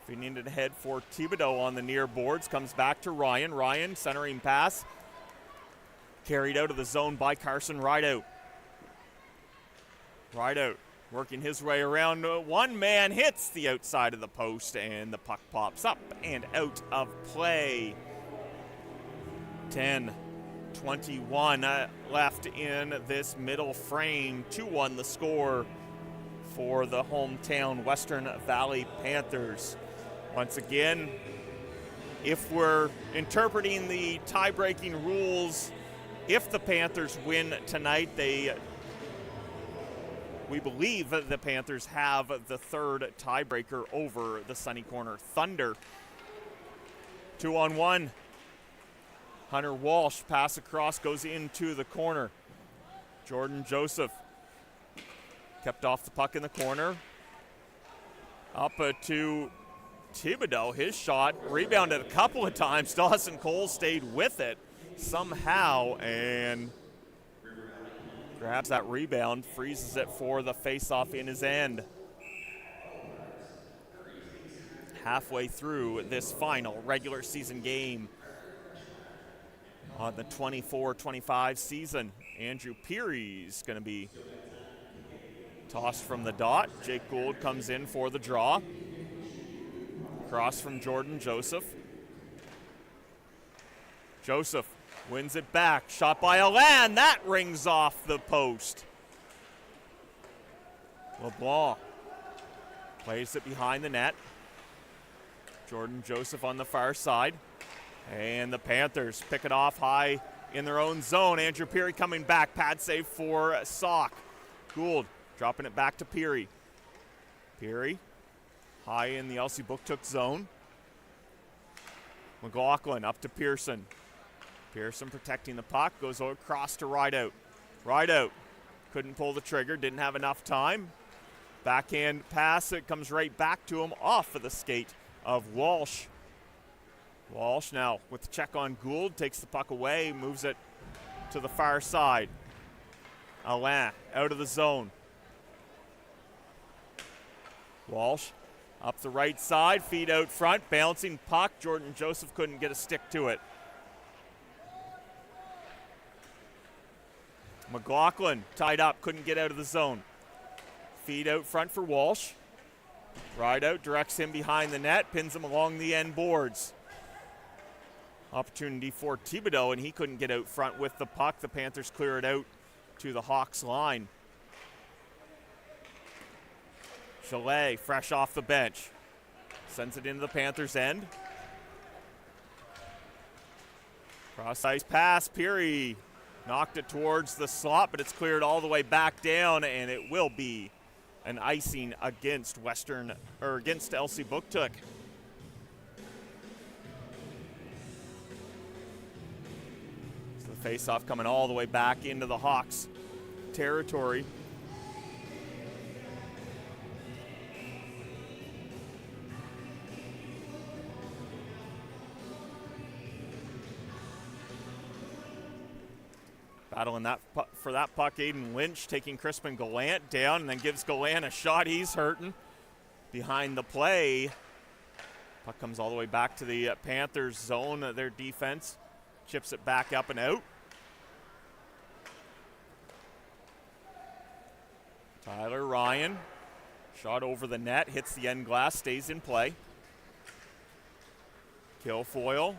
feeding it ahead for Thibodeau on the near boards. Comes back to Ryan. Ryan centering pass. Carried out of the zone by Carson Rideout. Rideout working his way around. One man hits the outside of the post, and the puck pops up and out of play. 10:21 left in this middle frame. 2-1 the score for the hometown Western Valley Panthers. Once again, if we're interpreting the tie-breaking rules, if the Panthers win tonight, we believe that the Panthers have the third tiebreaker over the Sunny Corner Thunder. 2-on-1. Hunter Walsh, pass across, goes into the corner. Jordan Joseph kept off the puck in the corner. Up to Thibodeau, his shot, rebounded a couple of times. Dawson Cole stayed with it somehow and grabs that rebound, freezes it for the face-off in his end. Halfway through this final regular season game on the 24-25 season. Andrew Peary's going to be tossed from the dot. Jake Gould comes in for the draw. Cross from Jordan Joseph. Joseph wins it back. Shot by Alain. That rings off the post. LeBlanc plays it behind the net. Jordan Joseph on the far side. And the Panthers pick it off high in their own zone. Andrew Peary coming back. Pad save for Sauk. Gould dropping it back to Peary. Peary high in the Elsipogtog zone. McLaughlin up to Pearson. Pearson protecting the puck. Goes across to Rideout. Rideout couldn't pull the trigger. Didn't have enough time. Backhand pass. It comes right back to him off of the skate of Walsh. Walsh now with the check on Gould, takes the puck away, moves it to the far side. Alain out of the zone. Walsh up the right side, feed out front, bouncing puck. Jordan Joseph couldn't get a stick to it. McLaughlin tied up, couldn't get out of the zone. Feed out front for Walsh. Rideout directs him behind the net, pins him along the end boards. Opportunity for Thibodeau, and he couldn't get out front with the puck. The Panthers clear it out to the Hawks line. Chalet, fresh off the bench, sends it into the Panthers' end. Cross-ice pass, Peary knocked it towards the slot, but it's cleared all the way back down, and it will be an icing against Elsipogtog. So the face-off coming all the way back into the Hawks territory. Battling that for that puck, Aiden Lynch taking Crispin Gallant down and then gives Gallant a shot. He's hurting behind the play. Puck comes all the way back to the Panthers zone. Their defense chips it back up and out. Tyler Ryan, shot over the net, hits the end glass, stays in play. Kilfoyle.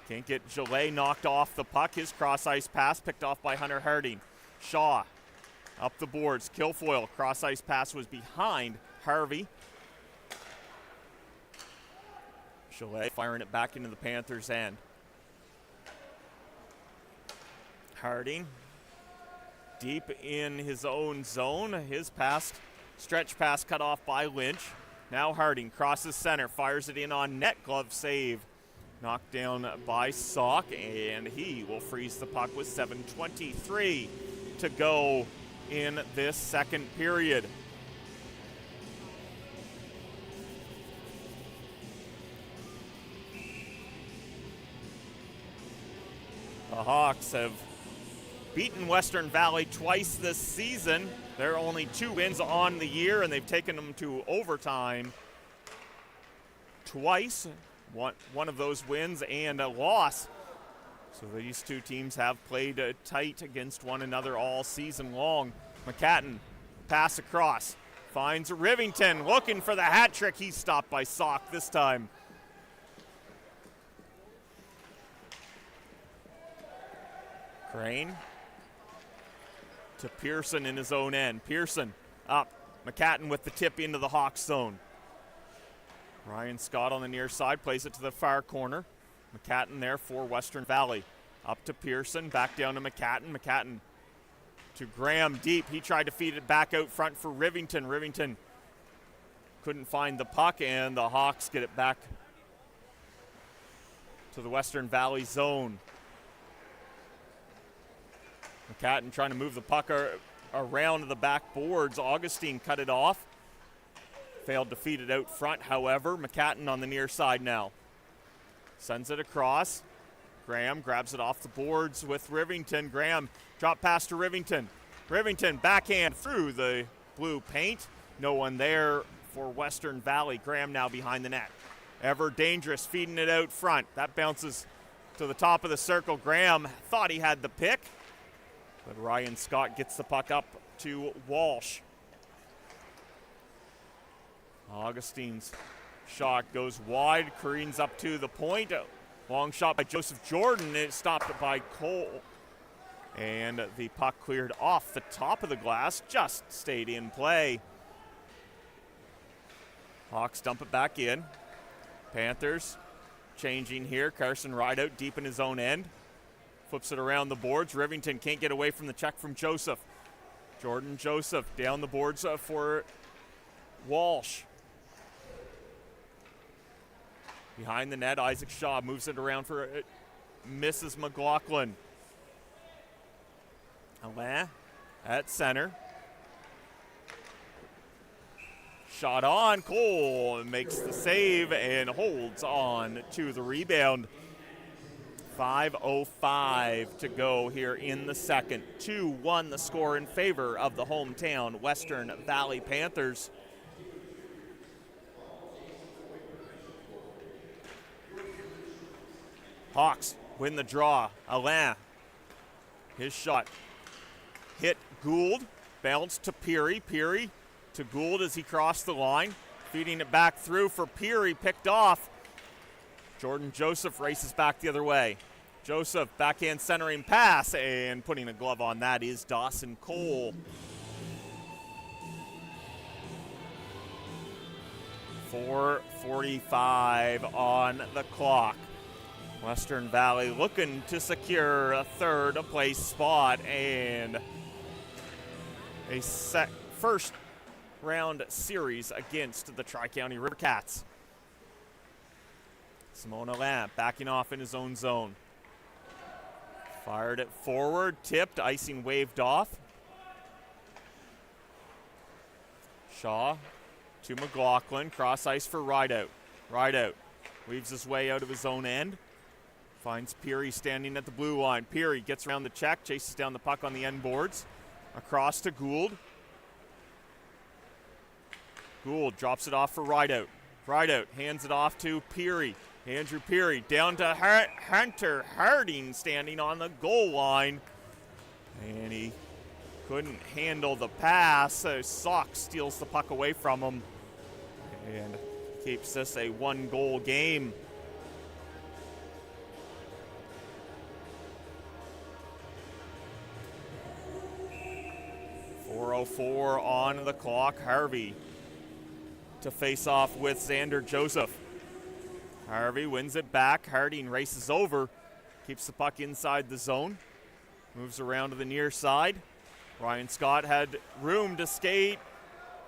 Can't get Gillet knocked off the puck. His cross-ice pass picked off by Hunter Harding. Shaw up the boards. Kilfoyle. Cross-ice pass was behind Harvey. Gillet firing it back into the Panthers' end. Harding deep in his own zone. His pass, stretch pass cut off by Lynch. Now Harding crosses center, fires it in on net. Glove save. Knocked down by Sauk, and he will freeze the puck with 7:23 to go in this second period. The Hawks have beaten Western Valley twice this season. There are only 2 wins on the year, and they've taken them to overtime twice. One of those wins and a loss. So these two teams have played tight against one another all season long. McCatton, pass across, finds Rivington, looking for the hat trick. He's stopped by Sock this time. Crane to Pearson in his own end. Pearson up, McCatton with the tip into the Hawks zone. Ryan Scott on the near side, plays it to the far corner. McCatton there for Western Valley. Up to Pearson, back down to McCatton. McCatton to Graham deep. He tried to feed it back out front for Rivington. Rivington couldn't find the puck, and the Hawks get it back to the Western Valley zone. McCatton trying to move the puck around the back boards. Augustine cut it off. Failed to feed it out front, however. McCatton on the near side now. Sends it across. Graham grabs it off the boards with Rivington. Graham drop pass to Rivington. Rivington backhand through the blue paint. No one there for Western Valley. Graham now behind the net. Ever dangerous, feeding it out front. That bounces to the top of the circle. Graham thought he had the pick, but Ryan Scott gets the puck up to Walsh. Augustine's shot goes wide, careens up to the point. Long shot by Joseph Jordan. It stopped by Cole. And the puck cleared off the top of the glass, just stayed in play. Hawks dump it back in. Panthers changing here. Carson Rideout deep in his own end. Flips it around the boards. Rivington can't get away from the check from Joseph. Jordan Joseph down the boards for Walsh. Behind the net, Isaac Shaw moves it around for Mrs. McLaughlin. Alain at center. Shot on. Cole makes the save and holds on to the rebound. 5:05 to go here in the second. 2-1 the score in favor of the hometown Western Valley Panthers. Hawks win the draw. Alain, his shot hit Gould, bounced to Peary. Peary to Gould as he crossed the line, feeding it back through for Peary, picked off. Jordan Joseph races back the other way. Joseph backhand centering pass, and putting a glove on that is Dawson Cole. 4:45 on the clock. Western Valley looking to secure a third place spot and a first round series against the Tri-County River Cats. Simone Alain backing off in his own zone. Fired it forward, tipped, icing waved off. Shaw to McLaughlin, cross ice for Rideout. Rideout weaves his way out of his own end. Finds Peary standing at the blue line. Peary gets around the check, chases down the puck on the end boards. Across to Gould. Gould drops it off for Rideout. Rideout hands it off to Peary. Andrew Peary down to Hunter Harding standing on the goal line. And he couldn't handle the pass, so Sock steals the puck away from him and keeps this a one-goal game. .404 on the clock. Harvey to face off with Xander Joseph. Harvey wins it back. Harding races over, keeps the puck inside the zone, moves around to the near side. Ryan Scott had room to skate.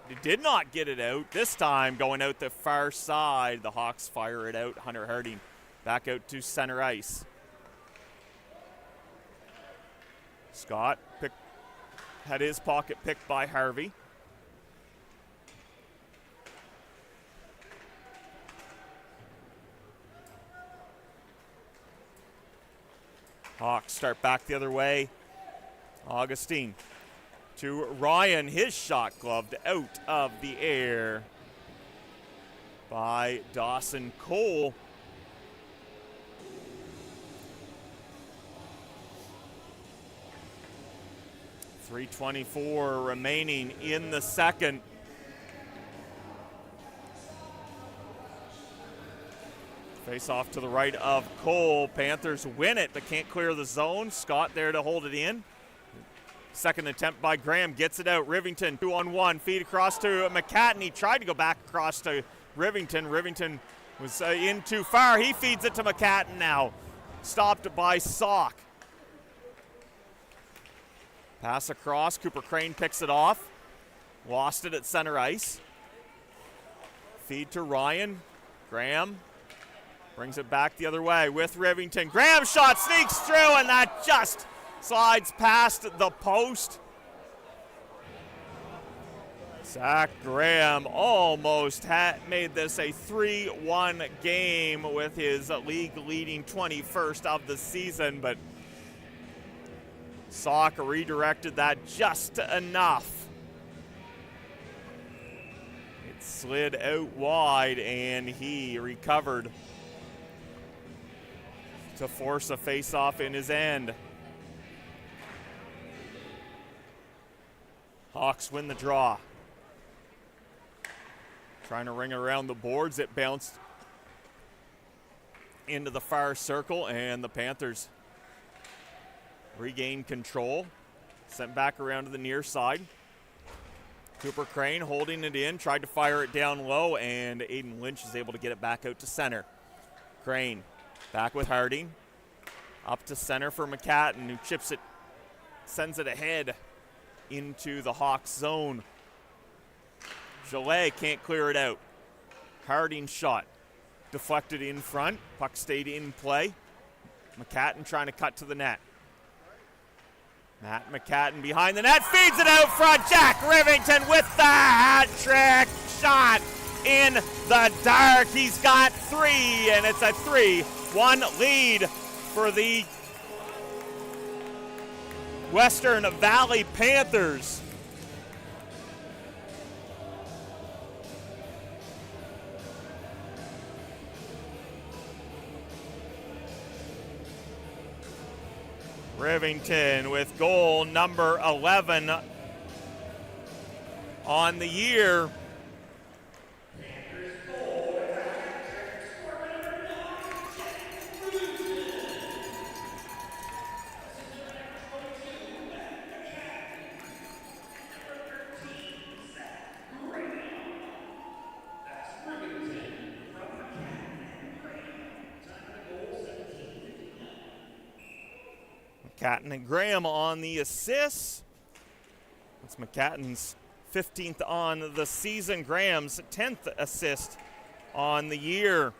He did not get it out. This time going out the far side. The Hawks fire it out. Hunter Harding back out to center ice. Scott had his pocket picked by Harvey. Hawks start back the other way. Augustine to Ryan. His shot gloved out of the air by Dawson Cole. 3:24 remaining in the second. Face off to the right of Cole. Panthers win it, but can't clear the zone. Scott there to hold it in. Second attempt by Graham, gets it out. Rivington 2-on-1, feed across to McCatton. He tried to go back across to Rivington. Rivington was in too far. He feeds it to McCatton now. Stopped by Sauk. Pass across, Cooper Crane picks it off. Lost it at center ice. Feed to Ryan. Graham brings it back the other way with Rivington. Graham shot sneaks through, and that just slides past the post. Zach Graham almost made this a 3-1 game with his league-leading 21st of the season, but Sauk redirected that just enough. It slid out wide, and he recovered to force a face-off in his end. Hawks win the draw. Trying to ring it around the boards. It bounced into the far circle, and the Panthers regain control. Sent back around to the near side. Cooper Crane holding it in, tried to fire it down low, and Aiden Lynch is able to get it back out to center. Crane back with Harding. Up to center for McCatton, who chips it, sends it ahead into the Hawks zone. Gillet can't clear it out. Harding shot. Deflected in front. Puck stayed in play. McCatton trying to cut to the net. Matt McCatton behind the net. Feeds it out front. Jack Rivington with the hat trick shot in the dark. He's got three, and it's a 3-1 lead for the Western Valley Panthers. Rivington with goal number 11 on the year. McCatton and Graham on the assists. That's McCatton's 15th on the season. Graham's 10th assist on the year.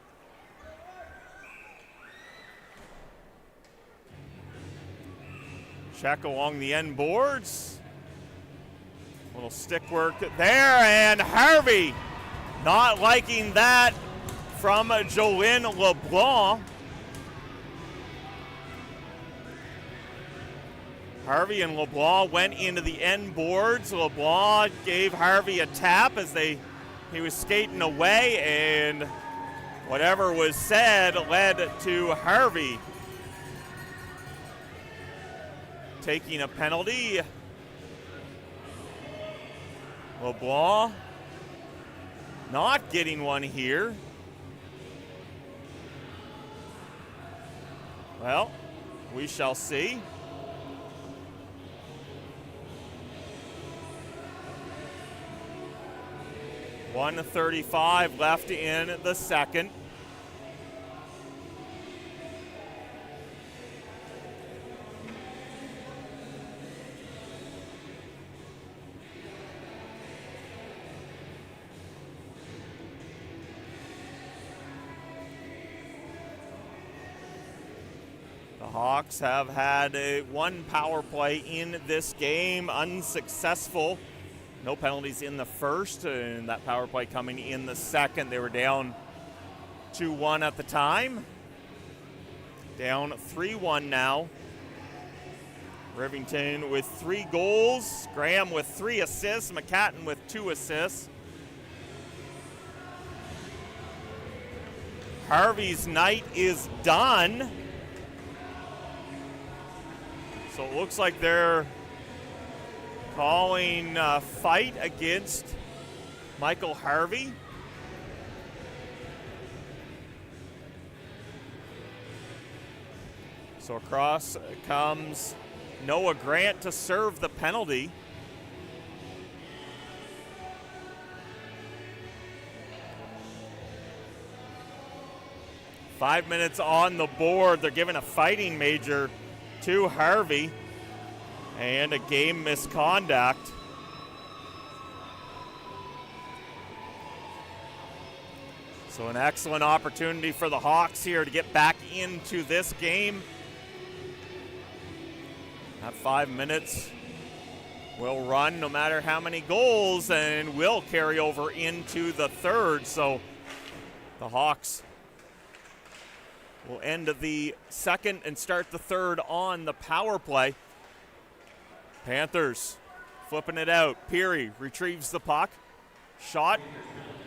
Check along the end boards. Little stick work there, and Harvey not liking that from Jolene LeBlanc. Harvey and LeBlanc went into the end boards. LeBlanc gave Harvey a tap as he was skating away, and whatever was said led to Harvey taking a penalty. LeBlanc not getting one here. Well, we shall see. 1:35 left in the second. The Hawks have had one power play in this game, unsuccessful. No penalties in the first, and that power play coming in the second. They were down 2-1 at the time. Down 3-1 now. Rivington with 3 goals. Graham with 3 assists. McCatton with 2 assists. Harvey's night is done. So it looks like they're calling a fight against Michael Harvey. So across comes Noah Grant to serve the penalty. Five minutes on the board. They're giving a fighting major to Harvey and a game misconduct. So an excellent opportunity for the Hawks here to get back into this game. That 5 minutes will run no matter how many goals and will carry over into the third. So the Hawks will end the second and start the third on the power play. Panthers flipping it out. Peary retrieves the puck. Shot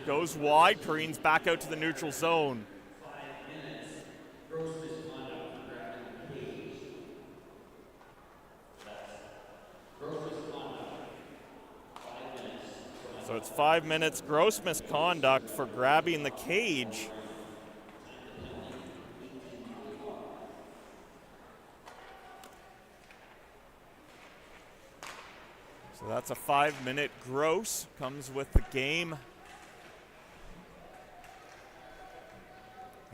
goes wide. Careens back out to the neutral zone. So it's 5 minutes gross misconduct for grabbing the cage. So that's a 5 minute gross, comes with the game.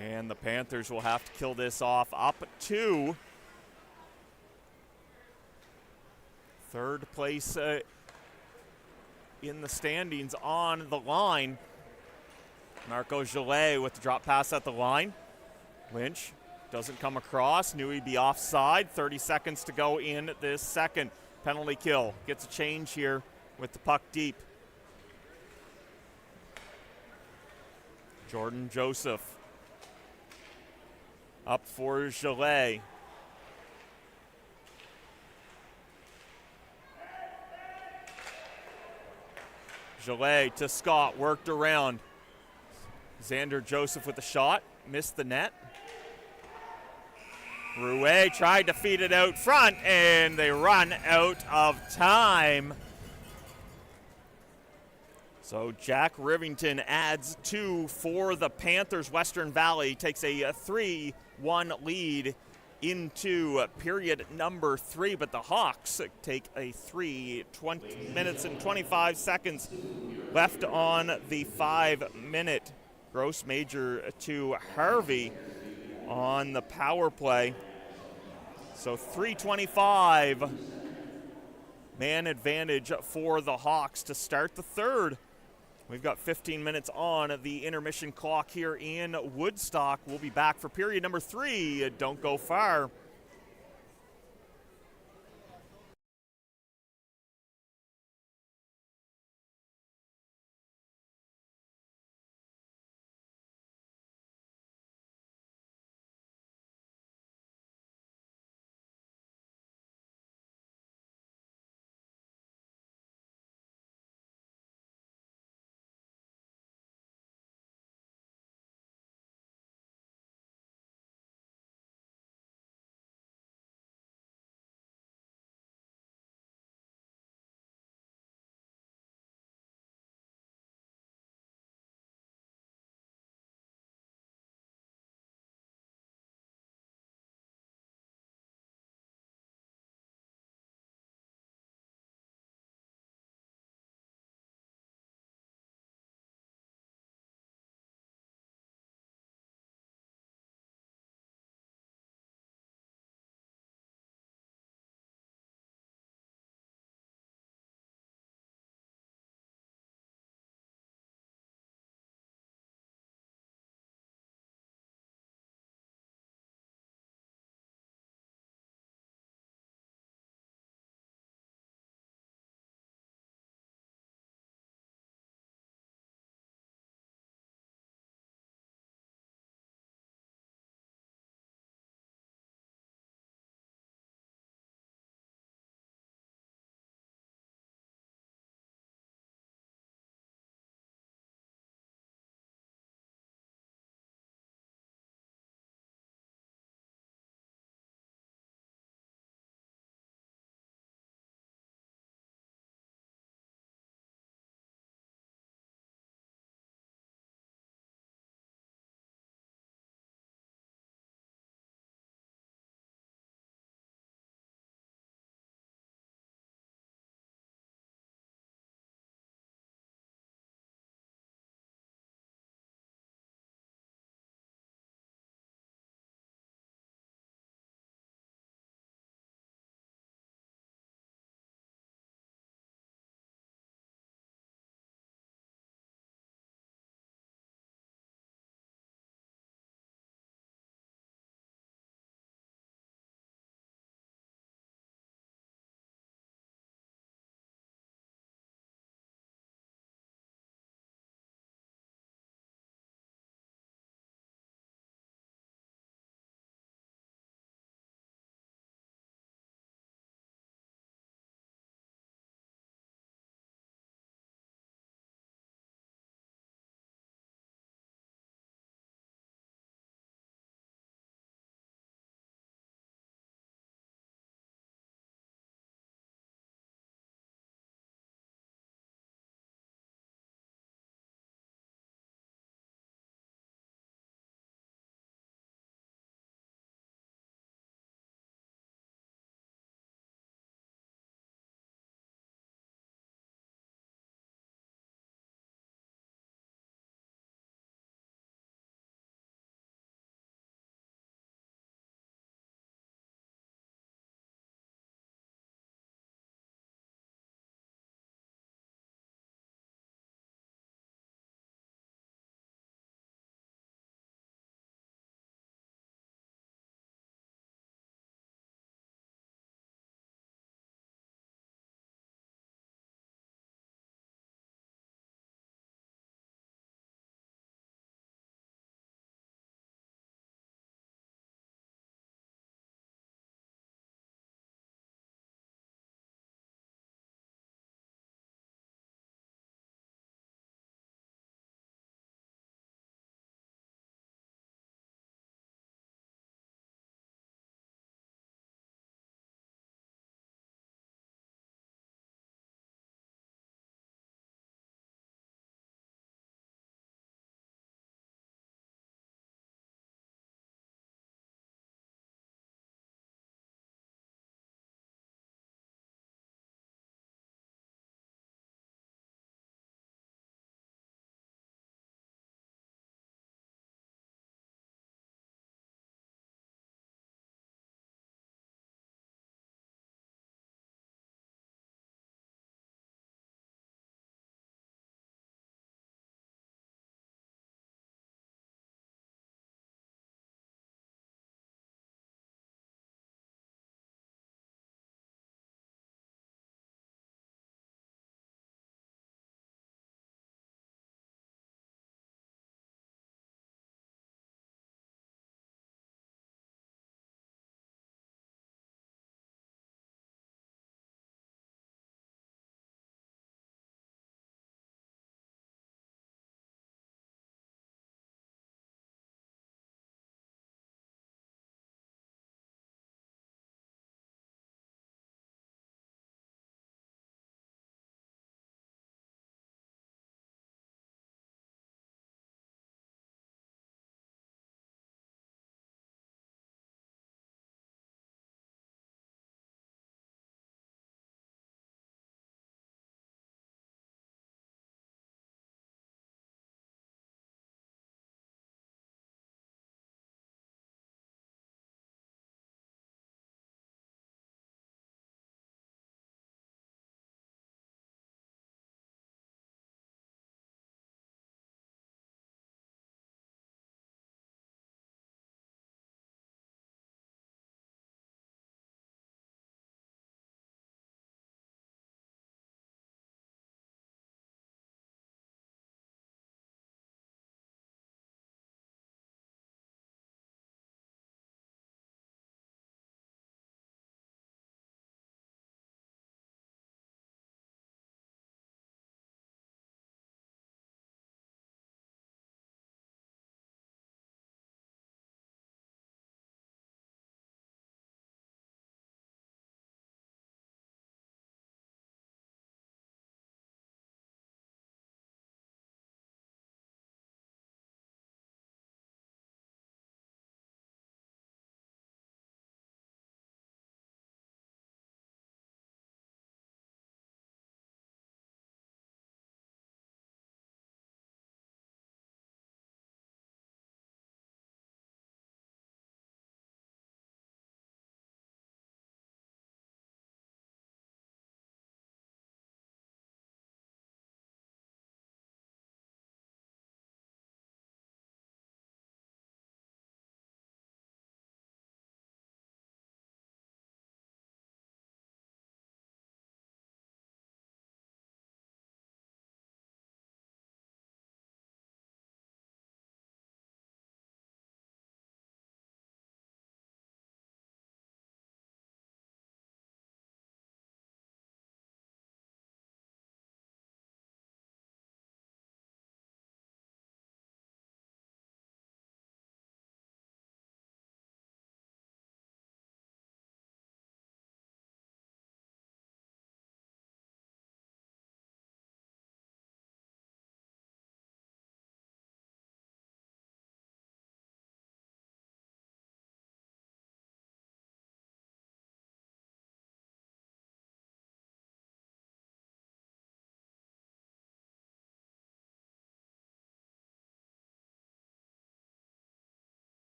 And the Panthers will have to kill this off up to third place in the standings on the line. Marco Gillet with the drop pass at the line. Lynch doesn't come across. Knew he'd be offside. 30 seconds to go in this second. Penalty kill. Gets a change here with the puck deep. Jordan Joseph up for Gillet. Gillet to Scott, worked around. Xander Joseph with the shot, missed the net. Rouet tried to feed it out front, and they run out of time. So Jack Rivington adds 2 for the Panthers. Western Valley takes a 3-1 lead into period number 3, but the Hawks take a 20 minutes and 25 seconds left on the 5 minute gross major to Harvey on the power play. So 3:25 man advantage for the Hawks to start the third. We've got 15 minutes on the intermission clock here in Woodstock. We'll be back for period number 3. Don't go far.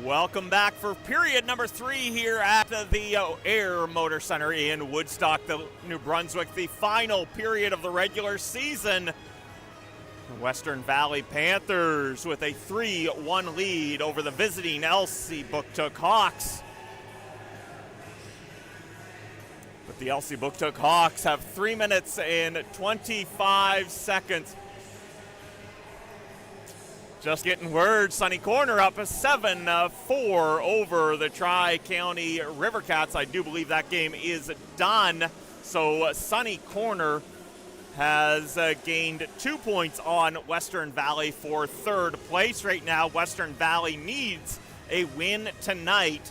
Welcome back for period number 3 here at the Air Motor Center in Woodstock, New Brunswick. The final period of the regular season. The Western Valley Panthers with a 3-1 lead over the visiting Elsipogtog Hawks. But the Elsipogtog Hawks have 3 minutes and 25 seconds. Just getting word, Sunny Corner up 7-4 over the Tri-County River Cats. I do believe that game is done. So Sunny Corner has gained 2 points on Western Valley for third place. Right now, Western Valley needs a win tonight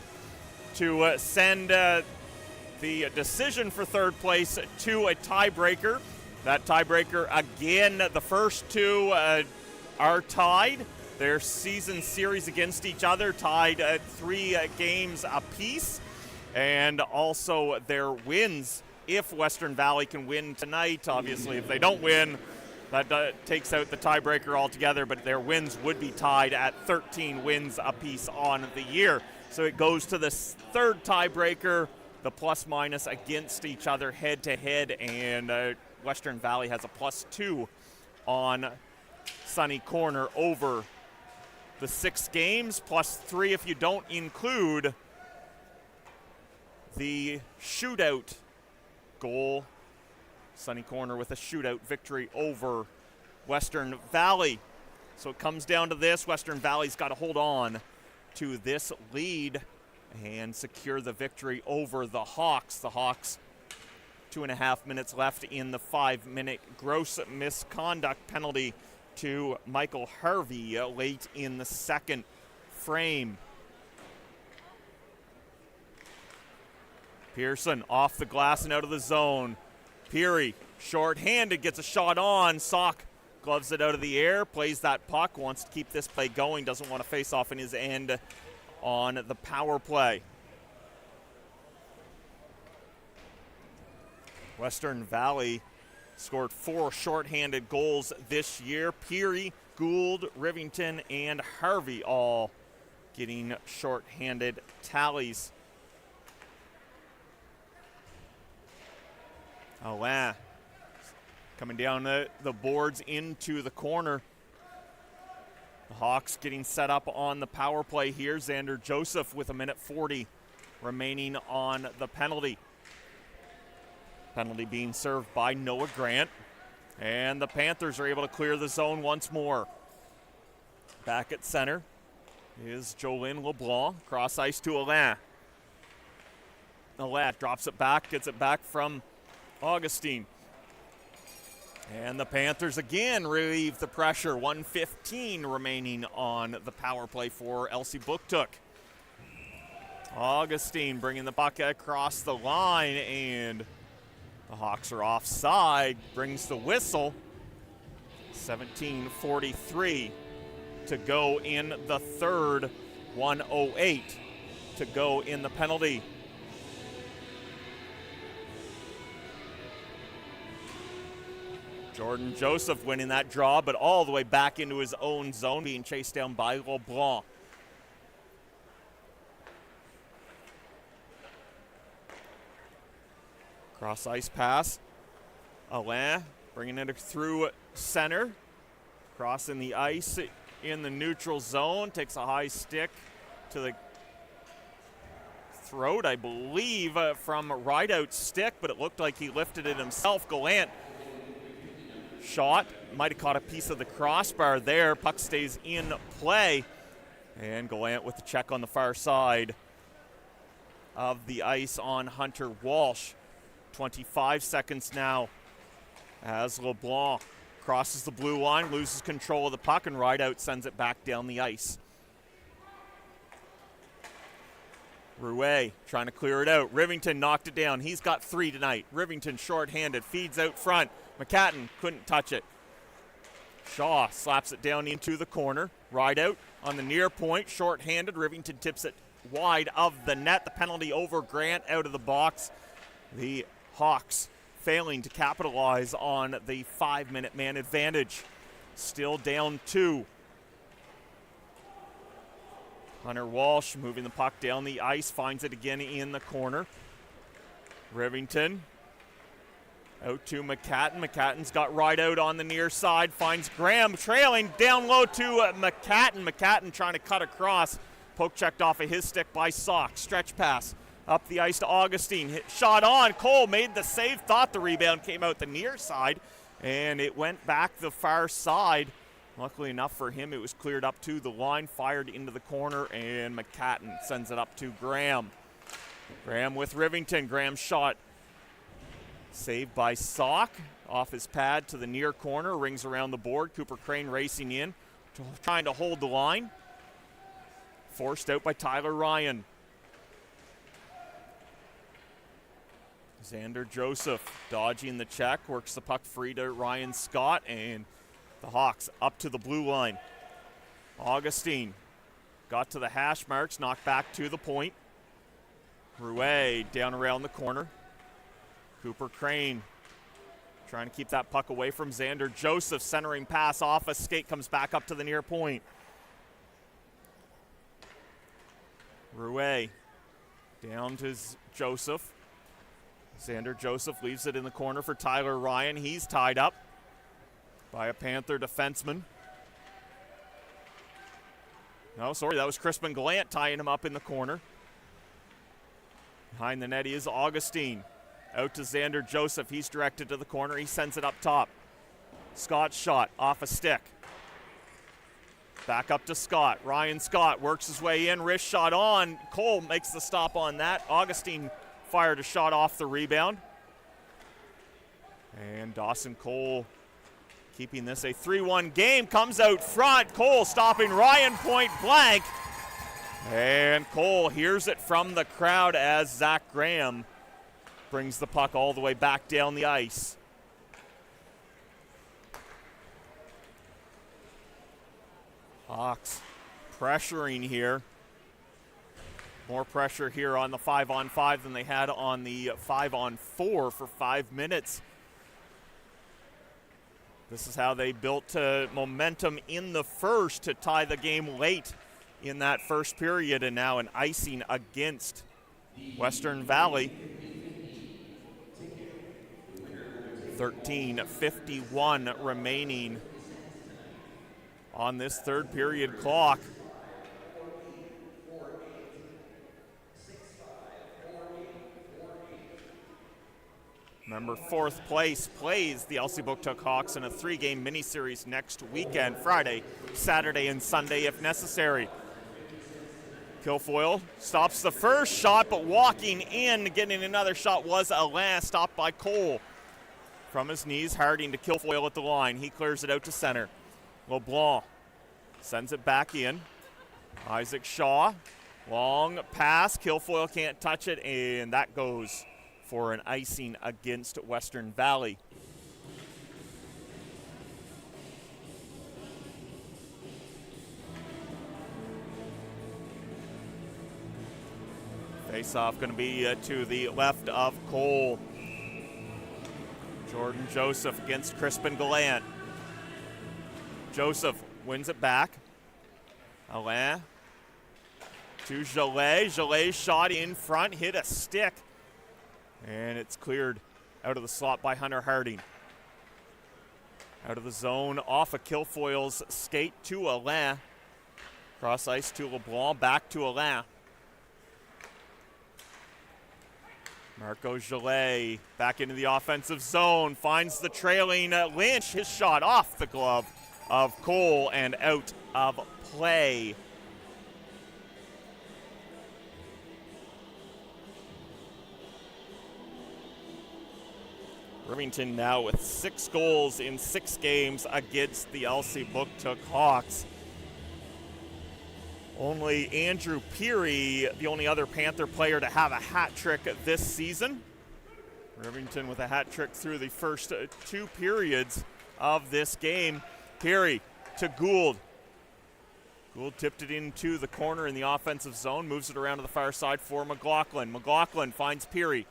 to send the decision for third place to a tiebreaker. That tiebreaker, again, the first two are tied. Their season series against each other tied at 3 games apiece. And also their wins, if Western Valley can win tonight. Obviously, if they don't win, that takes out the tiebreaker altogether, but their wins would be tied at 13 wins apiece on the year. So it goes to the third tiebreaker, the plus-minus against each other head-to-head, and Western Valley has a +2 on Sunny Corner over the 6 games, +3 if you don't include the shootout goal. Sunny Corner with a shootout victory over Western Valley. So it comes down to this. Western Valley's got to hold on to this lead and secure the victory over the Hawks. The Hawks, 2.5 minutes left in the 5-minute gross misconduct penalty to Michael Harvey late in the second frame. Pearson off the glass and out of the zone. Peary, short-handed, gets a shot on. Sock gloves it out of the air, plays that puck, wants to keep this play going, doesn't want to face off in his end on the power play. Western Valley scored 4 short-handed goals this year. Peary, Gould, Rivington, and Harvey all getting short-handed tallies. Alain coming down the boards into the corner. The Hawks getting set up on the power play here. Xander Joseph with 1:40 remaining on the penalty. Penalty being served by Noah Grant. And the Panthers are able to clear the zone once more. Back at center is Jolene LeBlanc. Cross ice to Alain. Alain drops it back, gets it back from Augustine. And the Panthers again relieve the pressure. 1:15 remaining on the power play for Elsipogtog. Augustine bringing the puck across the line, and the Hawks are offside. Brings the whistle. 17:43 to go in the third. 1:08 to go in the penalty. Jordan Joseph winning that draw, but all the way back into his own zone, being chased down by LeBlanc. Cross ice pass. Alain bringing it through center. Crossing the ice in the neutral zone. Takes a high stick to the throat, I believe, from Rideout's stick, but it looked like he lifted it himself. Gallant shot. Might have caught a piece of the crossbar there. Puck stays in play. And Gallant with the check on the far side of the ice on Hunter Walsh. 25 seconds now as LeBlanc crosses the blue line, loses control of the puck, and Rideout sends it back down the ice. Rouet trying to clear it out. Rivington knocked it down. He's got 3 tonight. Rivington short-handed, feeds out front. McCatton couldn't touch it. Shaw slaps it down into the corner. Rideout on the near point, short-handed. Rivington tips it wide of the net. The penalty over Grant out of the box. The Hawks failing to capitalize on the 5-minute man advantage. Still down 2. Hunter Walsh moving the puck down the ice, finds it again in the corner. Rivington out to McCatton. McCatton's got right out on the near side, finds Graham trailing down low to McCatton. McCatton trying to cut across. Poke checked off of his stick by Sock. Stretch pass up the ice to Augustine. Hit, shot on. Cole made the save, thought the rebound came out the near side, and it went back the far side. Luckily enough for him, it was cleared up to the line, fired into the corner, and McCatton sends it up to Graham. Graham with Rivington. Graham's shot saved by Sock off his pad to the near corner, rings around the board. Cooper Crane racing in, trying to hold the line. Forced out by Tyler Ryan. Xander Joseph dodging the check, works the puck free to Ryan Scott, and the Hawks up to the blue line. Augustine got to the hash marks, knocked back to the point. Rouet down around the corner. Cooper Crane trying to keep that puck away from Xander Joseph. Centering pass off a skate, comes back up to the near point. Rouet down to Joseph. Xander Joseph leaves it in the corner for Tyler Ryan. He's tied up by a Panther defenseman. No, sorry, that was Crispin Gallant tying him up in the corner. Behind the net is Augustine. Out to Xander Joseph. He's directed to the corner. He sends it up top. Scott's shot off a stick. Back up to Scott. Ryan Scott works his way in. Wrist shot on. Cole makes the stop on that. Augustine fired a shot off the rebound. And Dawson Cole keeping this a 3-1 game. Comes out front. Cole stopping Ryan point blank. And Cole hears it from the crowd as Zach Graham brings the puck all the way back down the ice. Hawks pressuring here. More pressure here on the 5-on-5 than they had on the 5-on-4 for 5 minutes. This is how they built momentum in the first to tie the game late in that first period, and now an icing against Western Valley. 13:51 remaining on this third period clock. Remember, fourth place plays the Elsipogtog Hawks in a 3-game miniseries next weekend, Friday, Saturday, and Sunday if necessary. Kilfoyle stops the first shot, but walking in, getting another shot was Alain, stopped by Cole. From his knees, Harding to Kilfoyle at the line. He clears it out to center. LeBlanc sends it back in. Isaac Shaw, long pass. Kilfoyle can't touch it, and that goes for an icing against Western Valley. Face-off going to be to the left of Cole. Jordan Joseph against Crispin Gallant. Joseph wins it back. Alain to Gillet. Gillet's shot in front, hit a stick. And it's cleared out of the slot by Hunter Harding. Out of the zone, off of Kilfoyle's skate to Alain. Cross ice to LeBlanc, back to Alain. Marco Gillet back into the offensive zone, finds the trailing Lynch. His shot off the glove of Cole and out of play. Rivington now with 6 goals in 6 games against the Elsipogtog Hawks. Only Andrew Peary, the only other Panther player to have a hat trick this season. Rivington with a hat trick through the first 2 periods of this game. Peary to Gould. Gould tipped it into the corner in the offensive zone, moves it around to the far side for McLaughlin. McLaughlin finds Peary.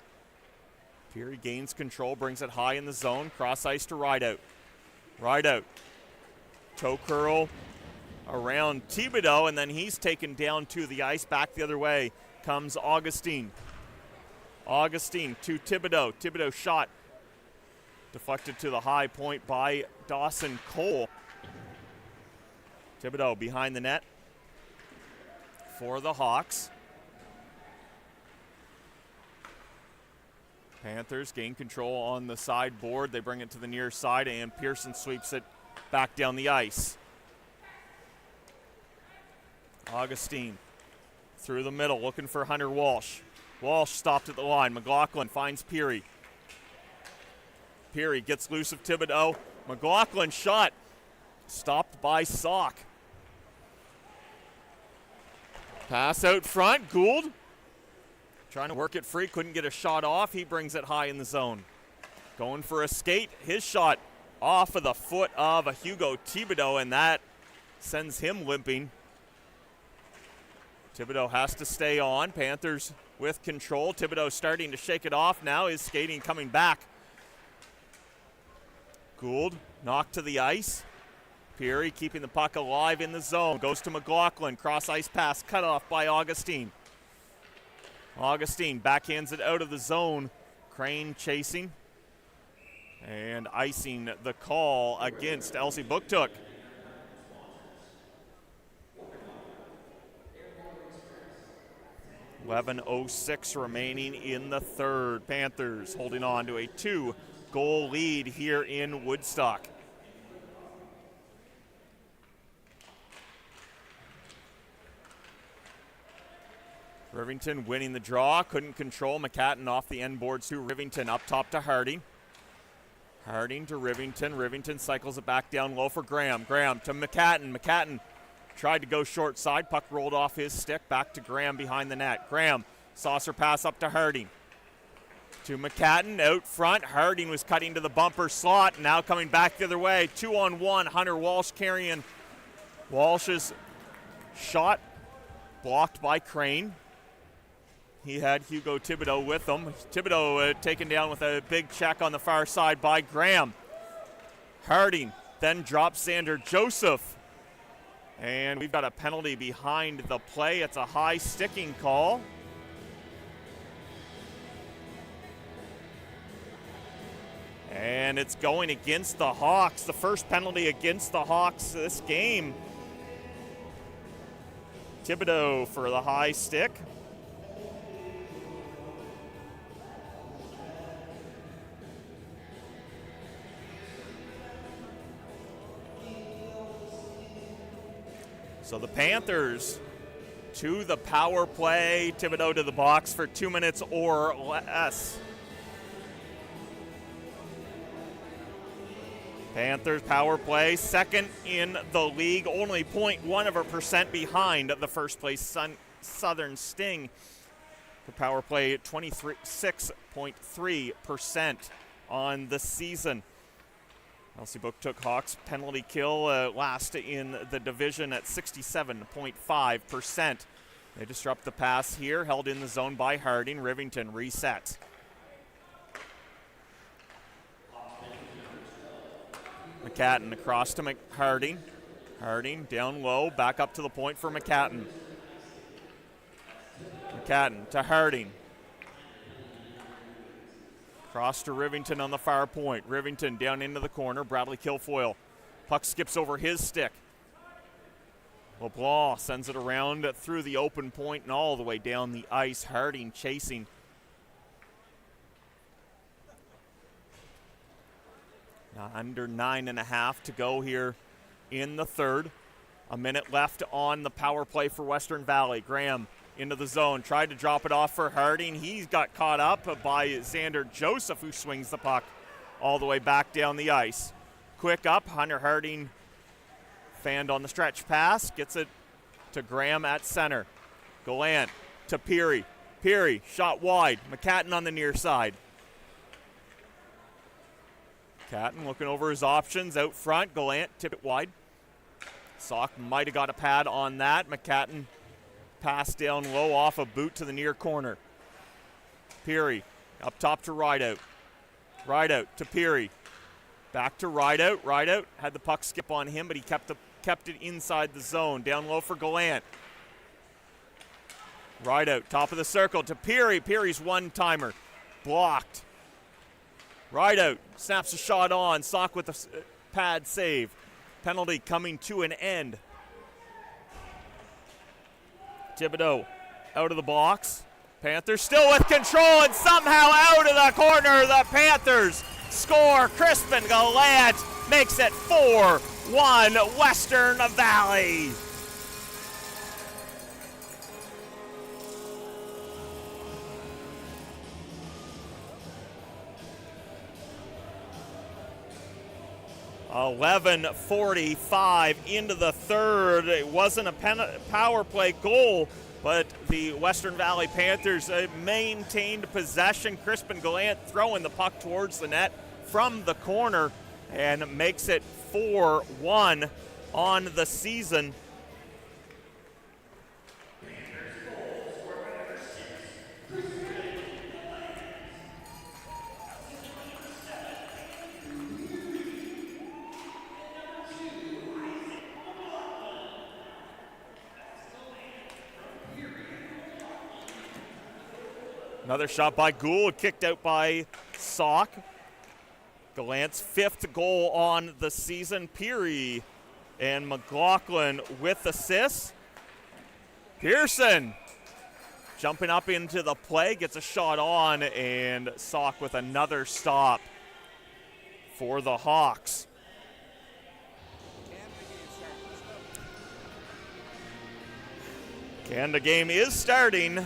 Peary gains control, brings it high in the zone, cross ice to Rideout. Rideout, toe curl around Thibodeau, and then he's taken down to the ice. Back the other way comes Augustine. Augustine to Thibodeau. Thibodeau shot deflected to the high point by Dawson Cole. Thibodeau behind the net for the Hawks. Panthers gain control on the sideboard. They bring it to the near side, and Pearson sweeps it back down the ice. Augustine through the middle, looking for Hunter Walsh. Walsh stopped at the line. McLaughlin finds Peary. Peary gets loose of Thibodeau. McLaughlin shot stopped by Sauk. Pass out front. Gould trying to work it free. Couldn't get a shot off. He brings it high in the zone. Going for a skate. His shot off of the foot of a Hugo Thibodeau, and that sends him limping. Thibodeau has to stay on. Panthers with control. Thibodeau starting to shake it off now. His skating coming back. Gould knocked to the ice. Peary keeping the puck alive in the zone. Goes to McLaughlin. Cross ice pass cut off by Augustine. Augustine backhands it out of the zone. Crane chasing and icing the call against Elsipogtog. 11:06 remaining in the third. Panthers holding on to a 2-goal lead here in Woodstock. Rivington winning the draw, couldn't control. McCatton off the end boards to Rivington, up top to Harding. Harding to Rivington. Rivington cycles it back down low for Graham. Graham to McCatton. McCatton tried to go short side. Puck rolled off his stick. Back to Graham behind the net. Graham, saucer pass up to Harding. To McCatton out front. Harding was cutting to the bumper slot. Now coming back the other way. 2-on-1. Hunter Walsh carrying. Walsh's shot blocked by Crane. He had Hugo Thibodeau with him. Thibodeau taken down with a big check on the far side by Graham. Harding then drops Xander Joseph. And we've got a penalty behind the play. It's a high sticking call. And it's going against the Hawks. The first penalty against the Hawks this game. Thibodeau for the high stick. So the Panthers to the power play. Thibodeau to the box for 2 minutes or less. Panthers power play, second in the league, only 0.1% behind the first place Southern Sting. For power play, 26.3% on the season. Elsipogtog Hawks penalty kill last in the division at 67.5%. They disrupt the pass here, held in the zone by Harding. Rivington resets. McCatton across to Harding. Harding down low, back up to the point for McCatton. McCatton to Harding. Cross to Rivington on the far point. Rivington down into the corner. Bradley Kilfoyle. Puck skips over his stick. LeBlanc sends it around through the open point and all the way down the ice. Harding chasing. Now under 9.5 to go here in the third. A minute left on the power play for Western Valley. Graham into the zone, tried to drop it off for Harding. He's got caught up by Xander Joseph, who swings the puck all the way back down the ice. Quick up, Hunter Harding fanned on the stretch pass, gets it to Graham at center. Gallant to Peary. Peary, shot wide. McCatton on the near side. McCatton looking over his options out front. Gallant tip it wide. Sauk might have got a pad on that. McCatton pass down low off a boot to the near corner. Peary up top to Rideout. Rideout to Peary. Back to Rideout. Rideout had the puck skip on him, but he kept the kept it inside the zone. Down low for Gallant. Right out, top of the circle to Peary. Peary's one-timer. Blocked. Right out, snaps a shot on. Sock with a pad save. Penalty coming to an end. Thibodeau out of the box. Panthers still with control and somehow out of the corner. The Panthers score. Crispin Gallant makes it 4-1 Western Valley. .11:45 into the third. It wasn't a power play goal, but the Western Valley Panthers maintained possession. Crispin Gallant throwing the puck towards the net from the corner and makes it 4-1 on the season. Another shot by Gould, kicked out by Sock. Gallant's 5th goal on the season. Peary and McLaughlin with assists. Pearson jumping up into the play, gets a shot on, and Sock with another stop for the Hawks. Canada game is starting.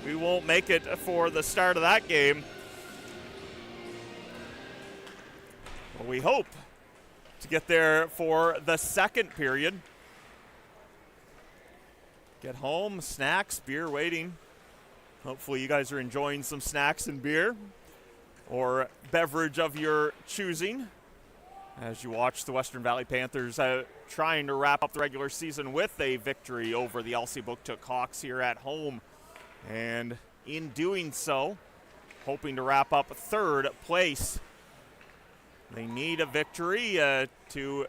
We won't make it for the start of that game. Well, we hope to get there for the second period. Get home, snacks, beer waiting. Hopefully you guys are enjoying some snacks and beer or beverage of your choosing as you watch the Western Valley Panthers trying to wrap up the regular season with a victory over the Elsipogtog Hawks here at home. And in doing so, hoping to wrap up 3rd place. They need a victory to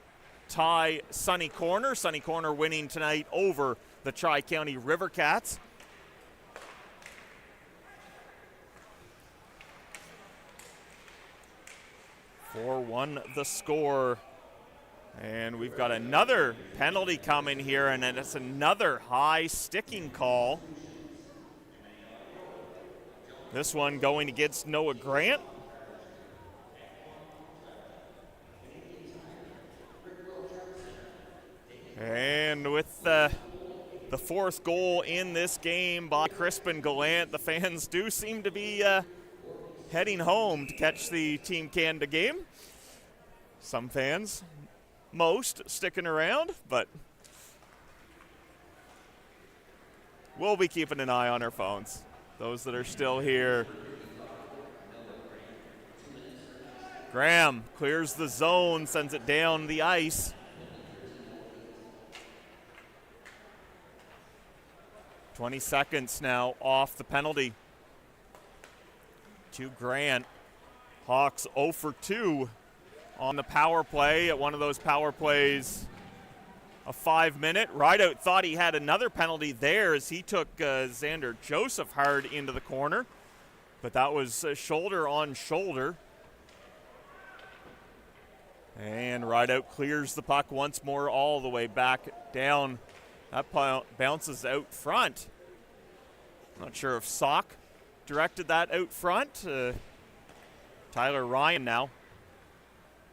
tie Sunny Corner. Sunny Corner winning tonight over the Tri-County River Cats. (4-1) the score. And we've got another penalty coming here, and it's another high sticking call. This one going against Noah Grant. And with the 4th goal in this game by Crispin Gallant, the fans do seem to be heading home to catch the Team Canada game. Some fans, most, sticking around, but we'll be keeping an eye on our phones. Those that are still here. Graham clears the zone, sends it down the ice. .20 seconds now off the penalty. To Grant. Hawks 0 for 2 on the power play. At one of those power plays, a 5-minute. Rideout thought he had another penalty there as he took Xander Joseph hard into the corner. But that was shoulder on shoulder. And Rideout clears the puck once more all the way back down. That bounces out front. Not sure if Sock directed that out front. Tyler Ryan now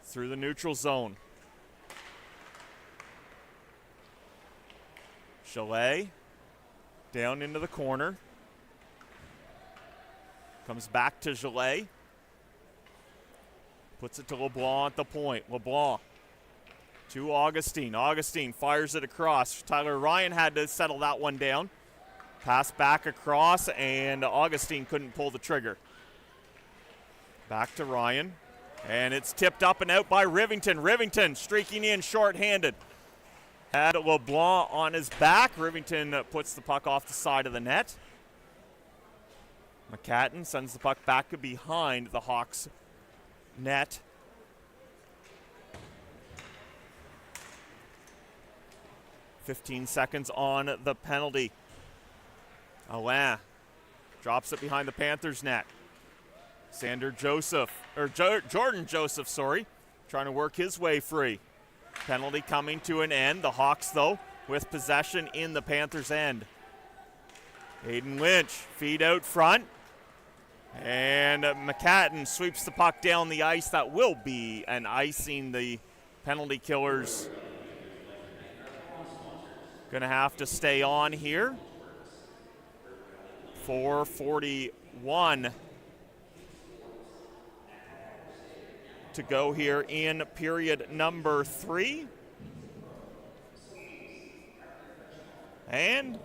through the neutral zone. Chalet down into the corner. Comes back to Chalet. Puts it to LeBlanc at the point. LeBlanc to Augustine. Augustine fires it across. Tyler Ryan had to settle that one down. Pass back across, and Augustine couldn't pull the trigger. Back to Ryan. And it's tipped up and out by Rivington. Rivington streaking in shorthanded. Had LeBlanc on his back. Rivington puts the puck off the side of the net. McCatton sends the puck back behind the Hawks net. 15 seconds on the penalty. Alain drops it behind the Panthers net. Jordan Joseph, trying to work his way free. Penalty coming to an end. The Hawks, though, with possession in the Panthers' end. Aiden Lynch, feed out front. And McCatton sweeps the puck down the ice. That will be an icing. The penalty killers going to have to stay on here. 4:41 to go here in period number 3. And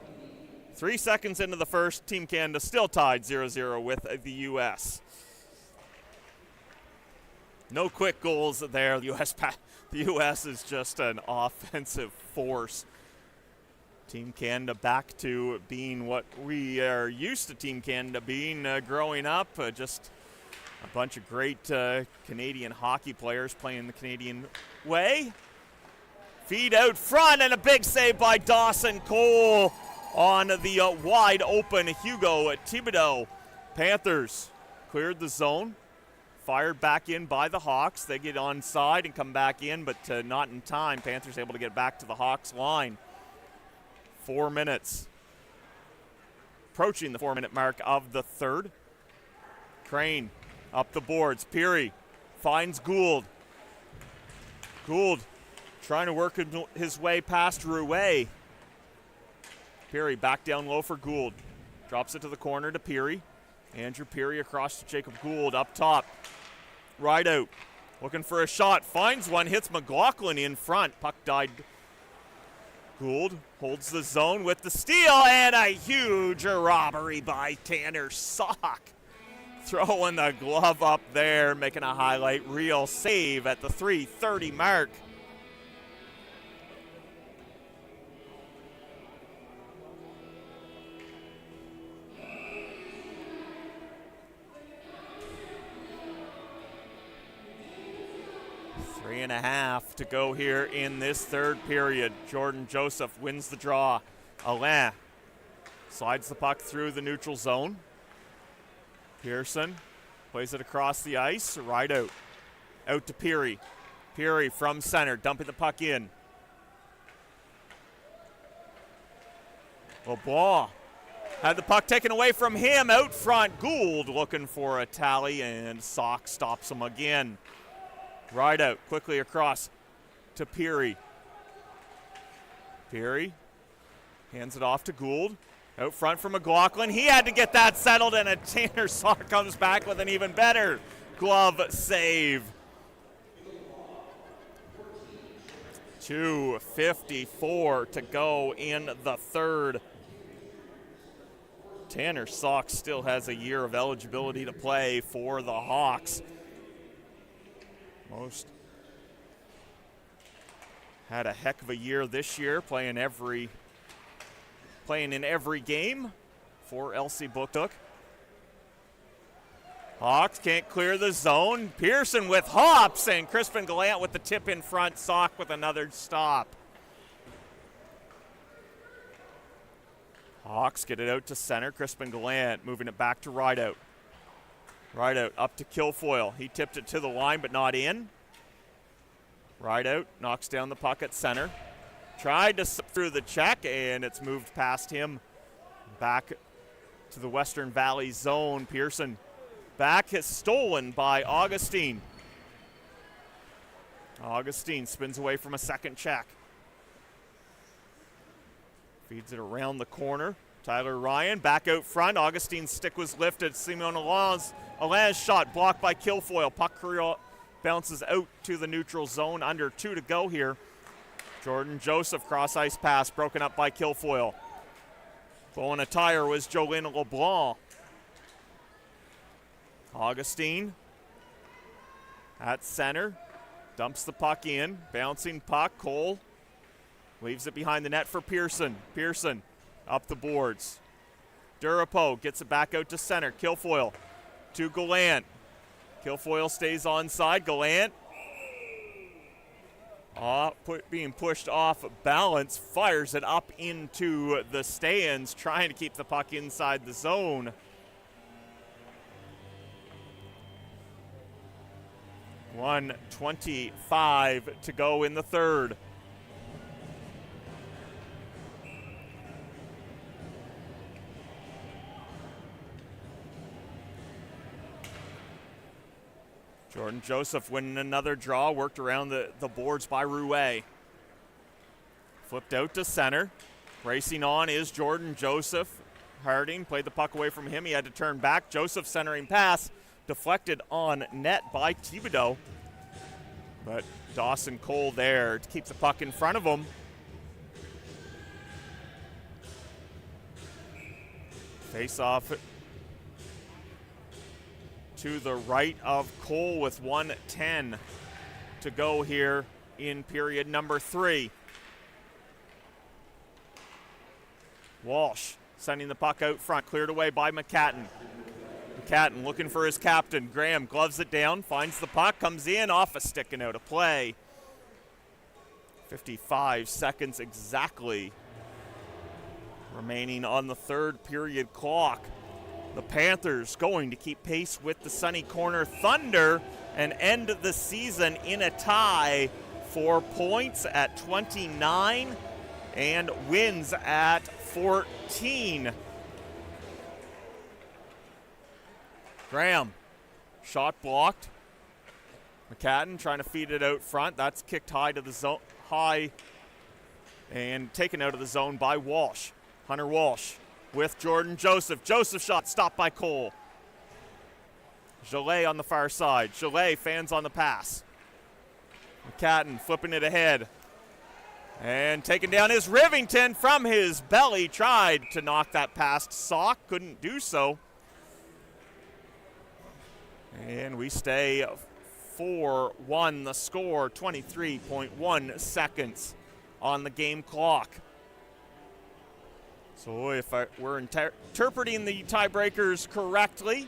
3 seconds into the first, Team Canada still tied 0-0 with the U.S. No quick goals there. The U.S. is just an offensive force. Team Canada back to being what we are used to Team Canada being growing up. Just a bunch of great Canadian hockey players playing the Canadian way. Feed out front and a big save by Dawson Cole on the wide open Hugo Thibodeau. Panthers cleared the zone. Fired back in by the Hawks. They get onside and come back in, but not in time. Panthers able to get back to the Hawks line. 4 minutes. Approaching the 4-minute mark of the third. Crane up the boards. Peary finds Gould. Gould trying to work his way past Rouet. Peary back down low for Gould. Drops it to the corner to Peary. Andrew Peary across to Jacob Gould up top. Rideout looking for a shot. Finds one. Hits McLaughlin in front. Puck died. Gould holds the zone with the steal and a huge robbery by Tanner Sauk. Throwing the glove up there, making a highlight reel save at the 3:30 mark. Three and a half to go here in this third period. Jordan Joseph wins the draw. Alain slides the puck through the neutral zone. Pearson plays it across the ice. Right out to Peary. Peary from center, dumping the puck in. LeBlanc had the puck taken away from him out front. Gould looking for a tally, and Sauk stops him again. Right out, quickly across to Peary. Peary hands it off to Gould. Out front for McLaughlin. He had to get that settled, and a Tanner Sauk comes back with an even better glove save. 2:54 to go in the third. Tanner Sauk still has a year of eligibility to play for the Hawks. Most had a heck of a year this year, playing in every game for Elsipogtog. Hawks can't clear the zone. Pearson with hops, and Crispin Gallant with the tip in front. Sauk with another stop. Hawks get it out to center. Crispin Gallant moving it back to Rideout. Rideout up to Kilfoyle. He tipped it to the line, but not in. Rideout knocks down the puck at center. Tried to slip through the check, and it's moved past him. Back to the Western Valley zone. Pearson back is stolen by Augustine. Augustine spins away from a second check. Feeds it around the corner. Tyler Ryan back out front. Augustine's stick was lifted. Simon Alain's shot blocked by Kilfoyle. Puck bounces out to the neutral zone. Under 2 to go here. Jordan Joseph cross ice pass broken up by Kilfoyle. Blowing a tire was Jolene LeBlanc. Augustine at center. Dumps the puck in. Bouncing puck. Cole leaves it behind the net for Pearson. Pearson up the boards. Durapo gets it back out to center. Kilfoyle to Gallant. Kilfoyle stays onside. Gallant being pushed off balance, fires it up into the stands, trying to keep the puck inside the zone. .125 to go in the third. Jordan Joseph winning another draw, worked around the boards by Rouet. Flipped out to center. Racing on is Jordan Joseph. Harding played the puck away from him. He had to turn back. Joseph centering pass, deflected on net by Thibodeau. But Dawson Cole there to keep the puck in front of him. Face off to the right of Cole with 1:10 to go here in period number 3. Walsh sending the puck out front, cleared away by McCatton. McCatton looking for his captain. Graham gloves it down, finds the puck, comes in off a stick and out of play. 55 seconds exactly remaining on the third period clock. The Panthers going to keep pace with the Sunny Corner Thunder and end the season in a tie for points at 29 and wins at 14. Graham, shot blocked. McCatton trying to feed it out front. That's kicked high to the zone, high and taken out of the zone by Walsh. Hunter Walsh with Jordan Joseph. Joseph shot stopped by Cole. Gillet on the far side. Gillet fans on the pass. McCatton flipping it ahead. And taking down is Rivington from his belly. Tried to knock that past Sock. Couldn't do so. And we stay 4-1 the score. 23.1 seconds on the game clock. So if we're interpreting the tiebreakers correctly,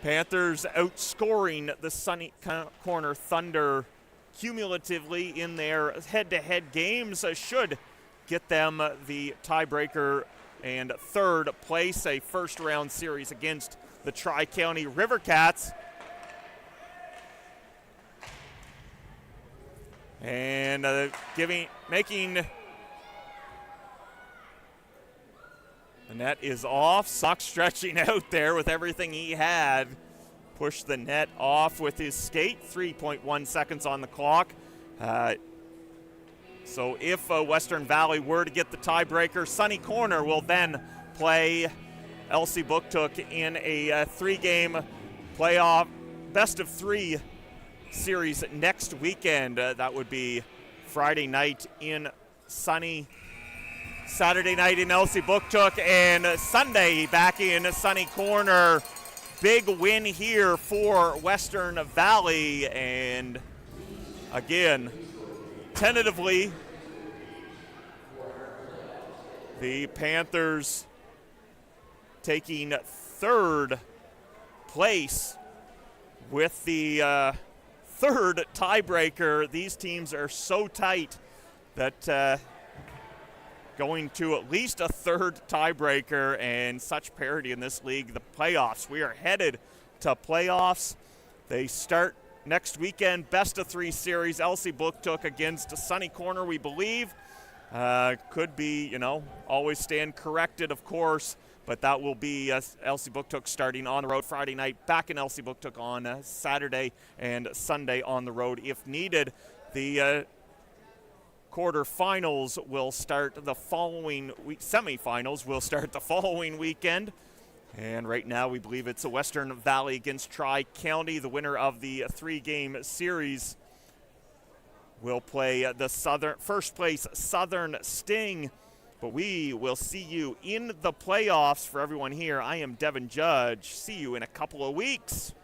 Panthers outscoring the Sunny Corner Thunder cumulatively in their head-to-head games should get them the tiebreaker and third place, a first-round series against the Tri-County River Cats. And making the net is off. Sock stretching out there with everything he had. Pushed the net off with his skate. 3.1 seconds on the clock. So if Western Valley were to get the tiebreaker, Sunny Corner will then play Elsipogtog in a 3-game playoff best-of-3 series next weekend. That would be Friday night in sunny, Saturday night in Elsipogtog, and Sunday back in Sunny Corner. Big win here for Western Valley, and again, tentatively, the Panthers taking third place with the third tiebreaker. These teams are so tight that going to at least a third tiebreaker, and such parity in this league. The playoffs, we are headed to playoffs. They start next weekend, best-of-3 series, Elsipogtog against Sunny Corner, we believe. Could be, always stand corrected, of course, but that will be Elsipogtog starting on the road Friday night, back in Elsipogtog on Saturday and Sunday on the road if needed. The quarterfinals will start the following week. Semifinals will start the following weekend. And right now we believe it's a Western Valley against Tri-County. The winner of the 3-game series will play the first place Southern Sting. But we will see you in the playoffs. For everyone here, I am Devin Judge. See you in a couple of weeks.